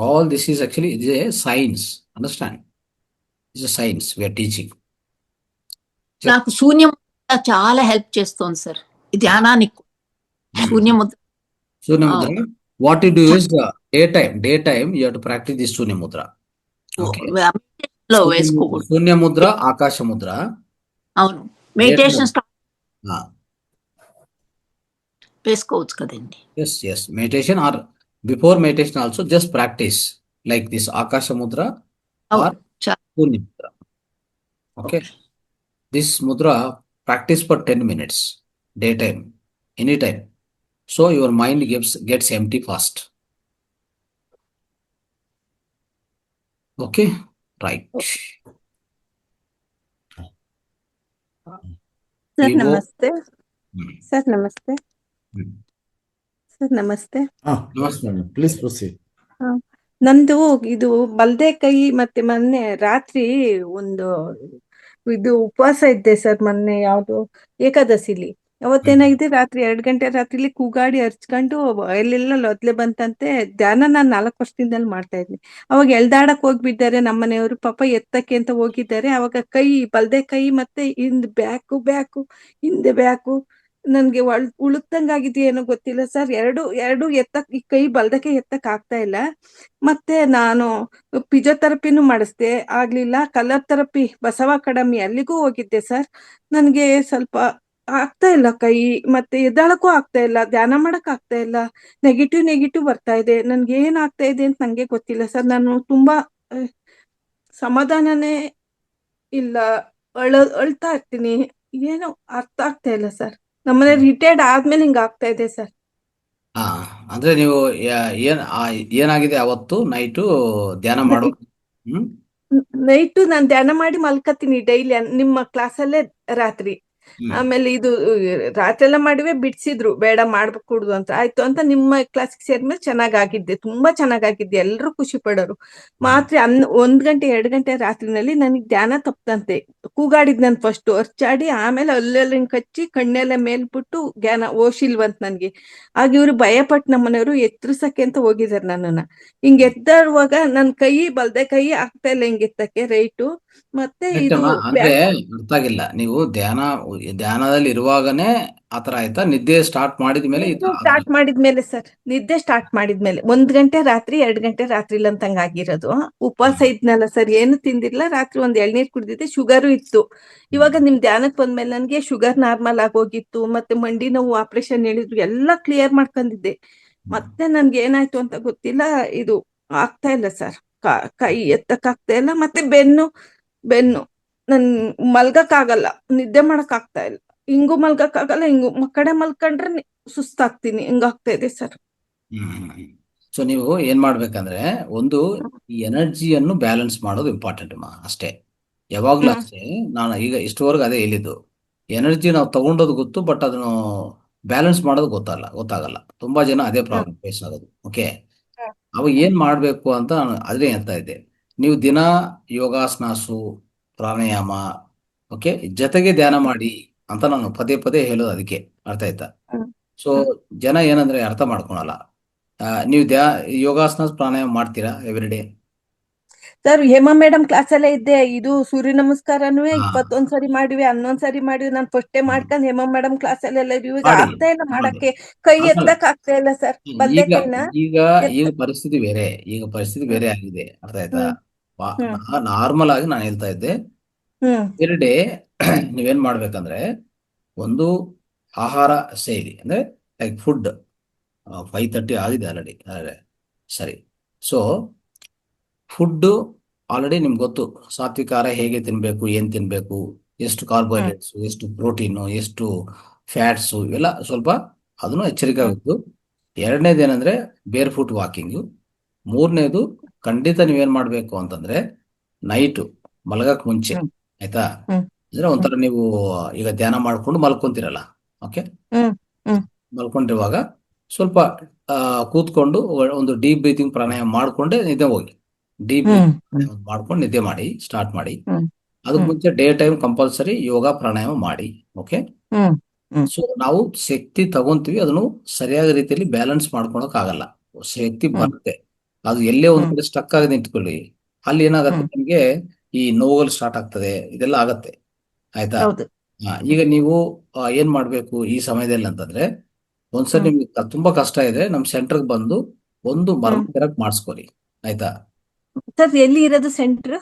all this is actually, it is a science. Understand? It's a science we are teaching. నాకు శూన్యముద్ర చాలా help చేస్తోంది sir ఈ ధ్యానానికి. శూన్యముద్ర. Sunya mudra. What you do is daytime you have to practice this Sunya mudra. Okay. లో వేసుకోకూడదు. Sunya mudra, Akasha mudra. అవును, meditation start Ah, వేసుకోవచ్చు కదండి. yes. Meditation or before meditation also just practice like this Akasha mudra or అవును, చాలా. Sunya mudra. Okay. This mudra practice for 10 minutes, daytime, anytime. So your mind gets empty fast. Okay, right. Sir Vivo. ನಮಸ್ತೆ. Hmm. Sir ನಮಸ್ತೆ. Hmm. Sir ನಮಸ್ತೆ. ನಮಸ್ತೆ madam, please proceed. ನಂದು ಇದು ಬಲ್ದೆ ಕೈ ಮತ್ತೆ ಮೊನ್ನೆ ರಾತ್ರಿ ಒಂದು ಇದು ಉಪವಾಸ ಇದ್ದೆ ಸರ್. ಮೊನ್ನೆ ಯಾವ್ದು ಏಕಾದಶಿಲಿ ಅವತ್ತೇನಾಗಿದೆ, ರಾತ್ರಿ 2 ಗಂಟೆ ರಾತ್ರಿಲಿ ಕೂಗಾಡಿ ಹರ್ಚ್ಕೊಂಡು ಎಲ್ಲೆಲ್ಲ ಲೊದ್ಲೆ ಬಂತಂತೆ. ಧ್ಯಾನ ನಾನ್ 4 ವರ್ಷದಿಂದಲೂ ಮಾಡ್ತಾ ಇದ್ನಿ. ಅವಾಗ ಎಳ್ದಾಡಕ್ ಹೋಗ್ಬಿದ್ದಾರೆ ನಮ್ಮನೆಯವರು, ಪಾಪ ಎತ್ತಕ್ಕೆ ಅಂತ ಹೋಗಿದ್ದಾರೆ. ಅವಾಗ ಕೈ ಬಲ್ದೆ ಕೈ ಮತ್ತೆ ಹಿಂದ್ ಬ್ಯಾಕು ಹಿಂದೆ ಬ್ಯಾಕು ನನ್ಗೆ ಉಳುಕ್ದಂಗಾಗಿದೆಯೇನೋ ಗೊತ್ತಿಲ್ಲ ಸರ್. ಎರಡು ಎತ್ತಕ್ ಈ ಕೈ ಬಲ್ದಕ್ಕೆ ಎತ್ತಕ್ ಆಗ್ತಾ ಇಲ್ಲ. ಮತ್ತೆ ನಾನು ಫಿಸಿಯೋಥೆರಪಿನೂ ಮಾಡಿಸ್ದೆ, ಆಗ್ಲಿಲ್ಲ. ಕಲರ್ ಥೆರಪಿ ಬಸವ ಅಕಾಡೆಮಿ ಅಲ್ಲಿಗೂ ಹೋಗಿದ್ದೆ ಸರ್. ನನ್ಗೆ ಸ್ವಲ್ಪ ಆಗ್ತಾ ಇಲ್ಲ ಕೈ, ಮತ್ತೆ ಎದ್ದಾಳಕ್ಕೂ ಆಗ್ತಾ ಇಲ್ಲ, ಧ್ಯಾನ ಮಾಡಕ್ ಆಗ್ತಾ ಇಲ್ಲ. ನೆಗೆಟಿವ್ ಬರ್ತಾ ಇದೆ. ನನ್ಗೆ ಏನ್ ಆಗ್ತಾ ಇದೆ ಅಂತ ನಂಗೆ ಗೊತ್ತಿಲ್ಲ ಸರ್. ನಾನು ತುಂಬಾ ಸಮಾಧಾನನೇ ಇಲ್ಲ, ಅಳ್ತಾ ಇರ್ತೀನಿ. ಏನೋ ಅರ್ಥ ಆಗ್ತಾ ಇಲ್ಲ ಸರ್. ನಮ್ಮನೆ ರಿಟೈರ್ಡ್ ಆದ್ಮೇಲೆ ಹಿಂಗ ಆಗ್ತಾ ಇದೆ ಸರ್. ಅಂದ್ರೆ ನೀವು ಏನಾಗಿದೆ ಅವತ್ತು ನೈಟು ಧ್ಯಾನ ಮಾಡೋ ನೈಟು ನಾನು ಧ್ಯಾನ ಮಾಡಿ ಮಲ್ಕತೀನಿ ಡೈಲಿ ನಿಮ್ಮ ಕ್ಲಾಸಲ್ಲೇ ರಾತ್ರಿ. ಆಮೇಲೆ ಇದು ರಾತ್ರಿ ಎಲ್ಲ ಮಾಡಿವೆ, ಬಿಡ್ಸಿದ್ರು ಬೇಡ ಮಾಡ್ಕೊಡುದು ಅಂತ. ಆಯ್ತು ಅಂತ ನಿಮ್ಮ ಕ್ಲಾಸ್ಗೆ ಸೇರ್ಮೇಲೆ ಚೆನ್ನಾಗಾಗಿದ್ದೆ, ತುಂಬಾ ಚೆನ್ನಾಗಾಗಿದ್ದೆ. ಎಲ್ರು ಖುಷಿ ಪಡೋರು. ಮಾತ್ರ 1 ಗಂಟೆ 2 ಗಂಟೆ ರಾತ್ರಿನಲ್ಲಿ ನನಗ್ ಧ್ಯಾನ ತಪ್ಪದಂತೆ. ಕೂಗಾಡಿದ್ ನನ್ ಫಸ್ಟ್ ಅರ್ಚಾಡಿ, ಆಮೇಲೆ ಅಲ್ಲೆಲ್ಲ ಕಚ್ಚಿ ಕಣ್ಣೆಲ್ಲ ಮೇಲ್ಬಿಟ್ಟು ಜ್ಞಾನ ಓಶಿಲ್ವಂತ ನನ್ಗೆ. ಆಗ ಇವ್ರು ಭಯಪಟ್ಟು ನಮ್ಮನೆಯವರು ಎತ್ತರಿಸಕ್ಕೆ ಅಂತ ಹೋಗಿದಾರೆ ನನ್ನನ್ನ. ಹಿಂಗ್ ಎದ್ದಾಡುವಾಗ ನನ್ ಕೈ ಬಲ್ದೆ ಕೈ ಆಗ್ತಾ ಇಲ್ಲ ಹಿಂಗ್ ಎತ್ತಕ್ಕೆ ರೈಟು. ಮತ್ತೆ ಇದು ಅಂದ್ರೆ ಅರ್ಥ ಆಗಿಲ್ಲ. ನೀವು ಧ್ಯಾನದಲ್ಲಿ ಇರುವಾಗನೇ ಆತರ ಆಯ್ತಾ? ನಿದ್ದೆ ಸ್ಟಾರ್ಟ್ ಮಾಡಿದ ಮೇಲೆ ಸ್ಟಾರ್ಟ್ ಮಾಡಿದ್ಮೇಲೆ ಸರ್, ನಿದ್ದೆ ಸ್ಟಾರ್ಟ್ ಮಾಡಿದ್ಮೇಲೆ 1 ಗಂಟೆ ರಾತ್ರಿ 2 ಗಂಟೆ ರಾತ್ರಿ ಅಂತಂಗ ಆಗಿರೋದು. ಉಪವಾಸ ಇದ್ನಲ್ಲ ಸರ್, ಏನು ತಿಂದಿಲ್ಲ. ರಾತ್ರಿ ಒಂದ್ ಎಳ್ನೀರ್ ಕುಡಿದಿದ್ದೆ, ಶುಗರು ಇತ್ತು. ಇವಾಗ ನಿಮ್ ಧ್ಯಾನಕ್ ಬಂದ್ಮೇಲೆ ನನ್ಗೆ ಶುಗರ್ ನಾರ್ಮಲ್ ಆಗೋಗಿತ್ತು, ಮತ್ತೆ ಮಂಡಿ ನೋವು ಆಪರೇಷನ್ ಹೇಳಿದ್ರು, ಎಲ್ಲ ಕ್ಲಿಯರ್ ಮಾಡ್ಕೊಂಡಿದ್ದೆ. ಮತ್ತೆ ನನ್ಗೆ ಏನಾಯ್ತು ಅಂತ ಗೊತ್ತಿಲ್ಲ, ಇದು ಆಗ್ತಾ ಇಲ್ಲ ಸರ್. ಕೈ ಎತ್ತಕ್ ಆಗ್ತಾ ಇಲ್ಲ. ಮತ್ತೆ ಬೆನ್ನು ನನ್ ಮಲ್ಗಕ್ ಆಗಲ್ಲ, ನಿದ್ದೆ ಮಾಡಕ್ ಆಗ್ತಾ ಇಲ್ಲ. ಹಿಂಗೂ ಮಲ್ಗಕ್ ಆಗಲ್ಲ, ಹಿಂಗೂ ಕಡೆ ಮಲ್ಕೊಂಡ್ರೆ ಸುಸ್ತಾಗ್ತೀನಿ. ಹಿಂಗಾಗ್ತಾ ಇದೆ ಸರ್. ಸೊ ನೀವು ಏನ್ ಮಾಡ್ಬೇಕಂದ್ರೆ, ಒಂದು ಈ ಎನರ್ಜಿಯನ್ನು ಬ್ಯಾಲೆನ್ಸ್ ಮಾಡೋದು ಇಂಪಾರ್ಟೆಂಟ್ ಅಷ್ಟೇ. ಯಾವಾಗ್ಲೂ ಅಷ್ಟೇ. ನಾನು ಈಗ ಇಷ್ಟವರೆಗೂ ಅದೇ ಹೇಳಿದ್ದು. ಎನರ್ಜಿ ನಾವು ತಗೊಂಡೋದು ಗೊತ್ತು, ಬಟ್ ಅದನ್ನು ಬ್ಯಾಲೆನ್ಸ್ ಮಾಡೋದು ಗೊತ್ತಾಗಲ್ಲ. ತುಂಬಾ ಜನ ಅದೇ ಪ್ರಾಬ್ಲಮ್ ಫೇಸ್ ಆಗೋದು. ಓಕೆ, ಅವಾಗ ಏನ್ ಮಾಡ್ಬೇಕು ಅಂತ ನಾನು ಅದೇ ಹೇಳ್ತಾ ಇದ್ದೆ. ನೀವು ದಿನ ಯೋಗಾಸನಾಸು, ಪ್ರಾಣಾಯಾಮ, ಓಕೆ, ಜೊತೆಗೆ ಧ್ಯಾನ ಮಾಡಿ ಅಂತ ನಾನು ಪದೇ ಹೇಳೋದು ಅದಕ್ಕೆ. ಅರ್ಥ ಆಯ್ತಾ? ಸೊ ಜನ ಏನಂದ್ರೆ ಅರ್ಥ ಮಾಡ್ಕೊಳಲ್ಲ. ನೀವು ಯೋಗಾಸನ ಪ್ರಾಣಾಯಾಮ ಮಾಡ್ತೀರಾ every day? Sir Hema madam class ಅಲ್ಲೇ ಇದ್ದೆ. ಇದು ಸೂರ್ಯ ನಮಸ್ಕಾರನೂ 21 ಸರಿ ಮಾಡಿವಿ, 11 ಸರಿ ಮಾಡಿವಿ. ನಾನು ಫಸ್ಟೇ ಮಾಡ್ಕೊಂಡ್ ಹೇಮಾ ಮೇಡಮ್ ಕ್ಲಾಸ್ ಅಲ್ಲೆಲ್ಲ ಇವಾಗ ಆಗ್ತಾ ಇಲ್ಲ ಮಾಡಕ್ಕೆ. ಕೈ ಎತ್ತಕ್ ಆಗ್ತಾ ಇಲ್ಲ ಸರ್, ಬಲ್ದೆ ಕೈನ. ಈಗ ಪರಿಸ್ಥಿತಿ ಬೇರೆ ಆಗಿದೆ. ಅರ್ಥ ಆಯ್ತಾ? ನಾರ್ಮಲ್ ಆಗಿ ನಾನು ಹೇಳ್ತಾ ಇದ್ದೆ, ಎವ್ರಿ ಡೇ ನೀವೇನ್ ಮಾಡ್ಬೇಕಂದ್ರೆ, ಒಂದು ಆಹಾರ ಶೈಲಿ ಅಂದ್ರೆ ಲೈಕ್ ಫುಡ್, 5:30 ಆಗಿದೆ ಆಲ್ರೆಡಿ. ಸರಿ. ಸೊ ಫುಡ್ಡು ಆಲ್ರೆಡಿ ನಿಮ್ಗೆ ಗೊತ್ತು, ಸಾತ್ವಿಕ ಆಹಾರ ಹೇಗೆ ತಿನ್ನಬೇಕು, ಏನು ತಿನ್ನಬೇಕು, ಎಷ್ಟು ಕಾರ್ಬೋಹೈಡ್ರೇಟ್ಸು, ಎಷ್ಟು ಪ್ರೋಟೀನು, ಎಷ್ಟು ಫ್ಯಾಟ್ಸು, ಇವೆಲ್ಲ ಸ್ವಲ್ಪ ಅದನ್ನು ಎಚ್ಚರಿಕೆ ಆಗಬೇಕು. ಎರಡನೇದು ಏನಂದ್ರೆ ಬೇರ್ ಫುಟ್ ವಾಕಿಂಗು. ಮೂರನೇದು ಖಂಡಿತ ನೀವೇನ್ ಮಾಡಬೇಕು ಅಂತಂದ್ರೆ ನೈಟು ಮಲಗಕ್ ಮುಂಚೆ, ಆಯ್ತಾ, ಅಂದ್ರೆ ಒಂಥರ ನೀವು ಈಗ ಧ್ಯಾನ ಮಾಡ್ಕೊಂಡು ಮಲ್ಕೊಂತೀರಲ್ಲ, ಓಕೆ, ಮಲ್ಕೊಂಡಿರುವಾಗ ಸ್ವಲ್ಪ ಕೂತ್ಕೊಂಡು ಒಂದು ಡೀಪ್ ಬ್ರೀತಿಂಗ್ ಪ್ರಾಣಾಯಾಮ ಮಾಡ್ಕೊಂಡೆ ನಿದ್ದೆ ಹೋಗಿ. ಡೀಪ್ ಬ್ರೀತಿಂಗ್ ಮಾಡ್ಕೊಂಡು ನಿದ್ದೆ ಮಾಡಿ, ಸ್ಟಾರ್ಟ್ ಮಾಡಿ. ಅದಕ್ಕೆ ಮುಂಚೆ ಡೇ ಟೈಮ್ ಕಂಪಲ್ಸರಿ ಯೋಗ ಪ್ರಾಣಾಯಾಮ ಮಾಡಿ, ಓಕೆ. ಸೊ ನಾವು ಶಕ್ತಿ ತಗೊಂತೀವಿ, ಅದನ್ನು ಸರಿಯಾದ ರೀತಿಯಲ್ಲಿ ಬ್ಯಾಲೆನ್ಸ್ ಮಾಡ್ಕೊಳಕ್ ಆಗಲ್ಲ. ಶಕ್ತಿ ಬರುತ್ತೆ, ಅದು ಎಲ್ಲೇ ಒಂದ್ ಕಡೆ ಸ್ಟಕ್ ಆಗದೆ ನಿಂತ್ಕೊಳ್ಳಿ, ಅಲ್ಲಿ ಏನಾಗತ್ತೆ ನಿಮ್ಗೆ ಈ ನೋವುಗಳು ಸ್ಟಾರ್ಟ್ ಆಗ್ತದೆ, ಇದೆಲ್ಲ ಆಗತ್ತೆ, ಆಯ್ತಾ. ಈಗ ನೀವು ಏನ್ ಮಾಡ್ಬೇಕು ಈ ಸಮಯದಲ್ಲಿ ಅಂತಂದ್ರೆ, ಒಂದ್ಸರಿ ನಿಮ್ಗೆ ತುಂಬಾ ಕಷ್ಟ ಇದೆ, ನಮ್ ಸೆಂಟರ್ಗೆ ಬಂದು ಒಂದು ಮರ್ಮ ಕರೆಕ್ಟ್ ಮಾಡಿಸ್ಕೊಳ್ಳಿ, ಆಯ್ತಾ. ಸರ್ ಎಲ್ಲಿ ಇರೋದು ಸೆಂಟರ್?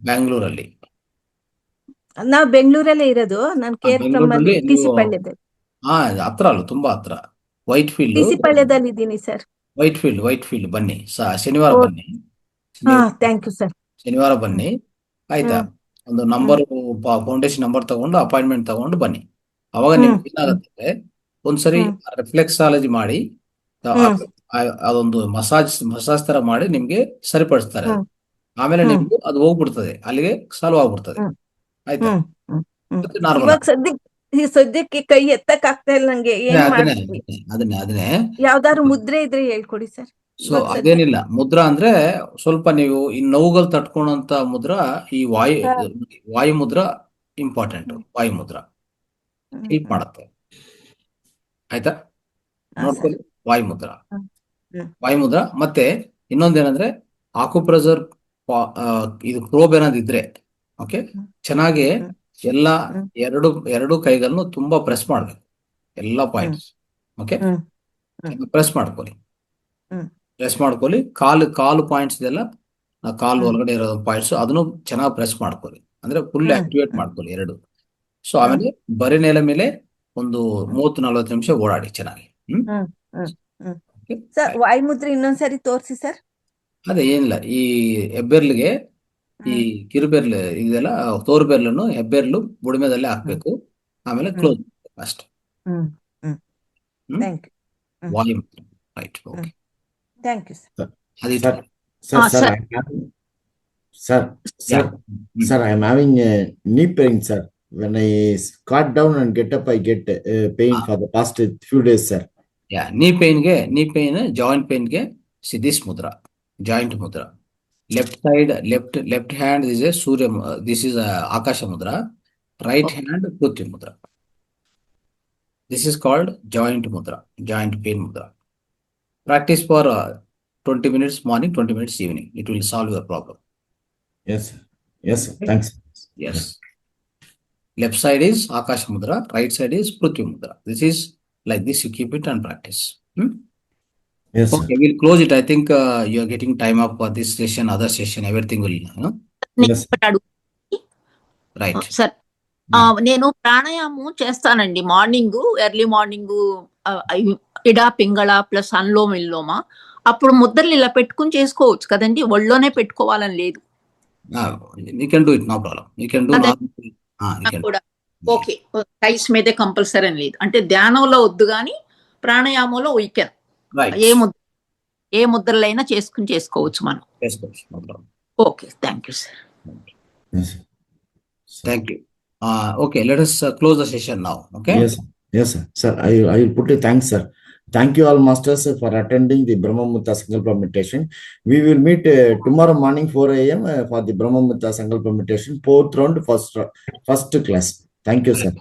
ಬ್ಯಾಂಗ್ಳೂರಲ್ಲಿ. ನಾವ್ ಬೆಂಗಳೂರಲ್ಲೇ ಇರೋದು. ನಾನು ಕೇರ್ ಫ್ರಮ್ ಬೆಂಗಳೂರಲ್ಲಿ ಟಿ ಸಿ ನೀವು ಪಾಳ್ಯದಲ್ಲಿ. ಹತ್ರ ಅಲ್ಲ, ತುಂಬಾ ಹತ್ರ. ವೈಟ್ ಟಿ ಸಿ ಫೀಲ್ಡ್ ಪಾಳ್ಯದಲ್ಲಿ ಇದ್ದೀನಿ ಸರ್. ವೈಟ್ ಫೀಲ್ಡ್ ಬನ್ನಿ, ಶನಿವಾರ ಬನ್ನಿ. Thank you sir. ಶನಿವಾರ ಬನ್ನಿ, ಆಯ್ತಾ. ಒಂದು ನಂಬರ್, ಫೌಂಡೇಶನ್ ನಂಬರ್ ತಗೊಂಡು ಅಪಾಯಿಂಟ್ಮೆಂಟ್ ತಗೊಂಡು ಬನ್ನಿ. ಅವಾಗ ನಿಮ್ಗೆ ಏನಾಗುತ್ತೆ, ಒಂದ್ಸರಿ ರಿಫ್ಲೆಕ್ಸಾಲಜಿ ಮಾಡಿ ಅದೊಂದು ಮಸಾಜ್ ತರ ಮಾಡಿ ನಿಮ್ಗೆ ಸರಿಪಡಿಸ್ತಾರೆ. ಆಮೇಲೆ ನಿಮ್ಗೆ ಅದು ಹೋಗ್ಬಿಡ್ತದೆ, ಅಲ್ಲಿಗೆ ಸಾಲ್ವ್ ಆಗ್ಬಿಡ್ತದೆ, ಆಯ್ತಾ. ನಾರ್ಮಲ್. ಇವಾಗ ಸದ್ಯಕ್ಕೆ ಕೈ ಎತ್ತಕ್ ಆಗ್ತಾ ಇಲ್ಲ ನಂಗೆ, ಏನ್ ಮಾಡ್ತೀವಿ? ಅದನ್ನೇ ಯಾವ್ದಾದ್ರು ಮುದ್ರೆ ಇದ್ರೆ ಹೇಳ್ಕೊಡಿ ಸರ್. ಸೊ ಅದೇನಿಲ್ಲ, ಮುದ್ರಾ ಅಂದ್ರೆ ಸ್ವಲ್ಪ ನೀವು ಈ ನೋವುಗಳು ತಟ್ಕೊಳ್ಳುವಂತ ಮುದ್ರಾ, ಈ ವಾಯು ಮುದ್ರಾ ಇಂಪಾರ್ಟೆಂಟ್. ವಾಯು ಮುದ್ರಾ ಹೆಲ್ಪ್ ಮಾಡುತ್ತೆ, ಆಯ್ತಾ. ನೋಡ್ಕೊಳ್ಳಿ, ವಾಯು ಮುದ್ರಾ. ಮತ್ತೆ ಇನ್ನೊಂದೇನಂದ್ರೆ ಆಕುಪ್ರೆಷರ್, ಇದು ಪ್ರೋಬ್ ಏನಾದಿದ್ರೆ, ಓಕೆ, ಚೆನ್ನಾಗಿ ಎಲ್ಲ ಎರಡು ಕೈಗಳನ್ನು ತುಂಬಾ ಪ್ರೆಸ್ ಮಾಡ್ಬೇಕು, ಎಲ್ಲ ಪಾಯಿಂಟ್ಸ್, ಓಕೆ. ಪ್ರೆಸ್ ಮಾಡ್ಕೊಳ್ಳಿ. ಕಾಲು ಪಾಯಿಂಟ್ಸ್ ಇದೆಲ್ಲ, ಕಾಲು ಒಳಗಡೆ ಇರೋ ಪಾಯಿಂಟ್ಸ್, ಅದನ್ನು ಚೆನ್ನಾಗಿ ಪ್ರೆಸ್ ಮಾಡ್ಕೊಳ್ಳಿ, ಅಂದ್ರೆ ಫುಲ್ ಆಕ್ಟಿವೇಟ್ ಮಾಡ್ಕೊಳ್ಳಿ ಎರಡು. ಸೊ ಆಮೇಲೆ ಬರೀ ನೆಲ ಮೇಲೆ ಒಂದು 30-40 ನಿಮಿಷ ಓಡಾಡಿ ಚೆನ್ನಾಗಿ. ಸರ್ ವಾಯುಮುದ್ರೆ ಇನ್ನೊಂದ್ಸರಿ ತೋರಿಸಿ ಸರ್. ಅದೇ ಏನಿಲ್ಲ, ಈ ಹೆಬ್ಬೆರ್ಲಿಗೆ ಈ ಕಿರುಬೆರ್ಲು ಇದೆಲ್ಲ, ತೋರ್ಬೆರ್ಲನ್ನು ಹೆಬ್ಬೆರ್ಲು ಬುಡಿಮೆದಲ್ಲೇ ಹಾಕ್ಬೇಕು, ಆಮೇಲೆ ಕ್ಲೋಸ್ ಅಷ್ಟೇ. ವಾಯು ಮುದ್ರೆ, right, okay. Thank you sir. Sir, I am having a knee pain, sir. When I squat down and get up, I get pain for the past few days, sir. Yeah, knee pain, joint pain ge this mudra, joint mudra. Left side, left hand is a Surya, this is a Akasha mudra. Right hand Prithvi mudra. This is called joint mudra, joint pain mudra. Practice for 20 minutes morning, 20 minutes evening. It will solve your problem. Yes, sir. Thanks. Yes. Left side is Akasha mudra, right side is Prithvi mudra. This is like this, you keep it and practice. Yes, sir. Okay, we'll close it. I think you are getting time up for this session, other session, everything will, Yes, sir. Right. Sir నేను ప్రాణాయామం చేస్తానండి. Morning, early morning ఇడా Pingala plus అన్లోమ విల్లోమ. అప్పుడు ముద్రలు ఇలా పెట్టుకుని చేసుకోవచ్చు కదండి, ఒళ్ళోనే పెట్టుకోవాలని లేదు. You can do it, no problem. You can do కూడా ఓకే, రైస్ మీదే కంపల్సరీ అని లేదు, అంటే ధ్యానంలో వద్దు కానీ ప్రాణాయామంలో వీ కెన్, ఏ ముద్రలైనా చేసుకోవచ్చు మనం. Okay, thank you sir. Thank you. Okay, let us close the session now. Okay. Yes, sir. Sir, I will put a thanks, sir. Thank you all masters for attending the Brahma Muhurta Sankalpa meditation. We will meet tomorrow morning 4 a.m. For the Brahma Muhurta Sankalpa meditation, 4th round, first class. Thank you, sir.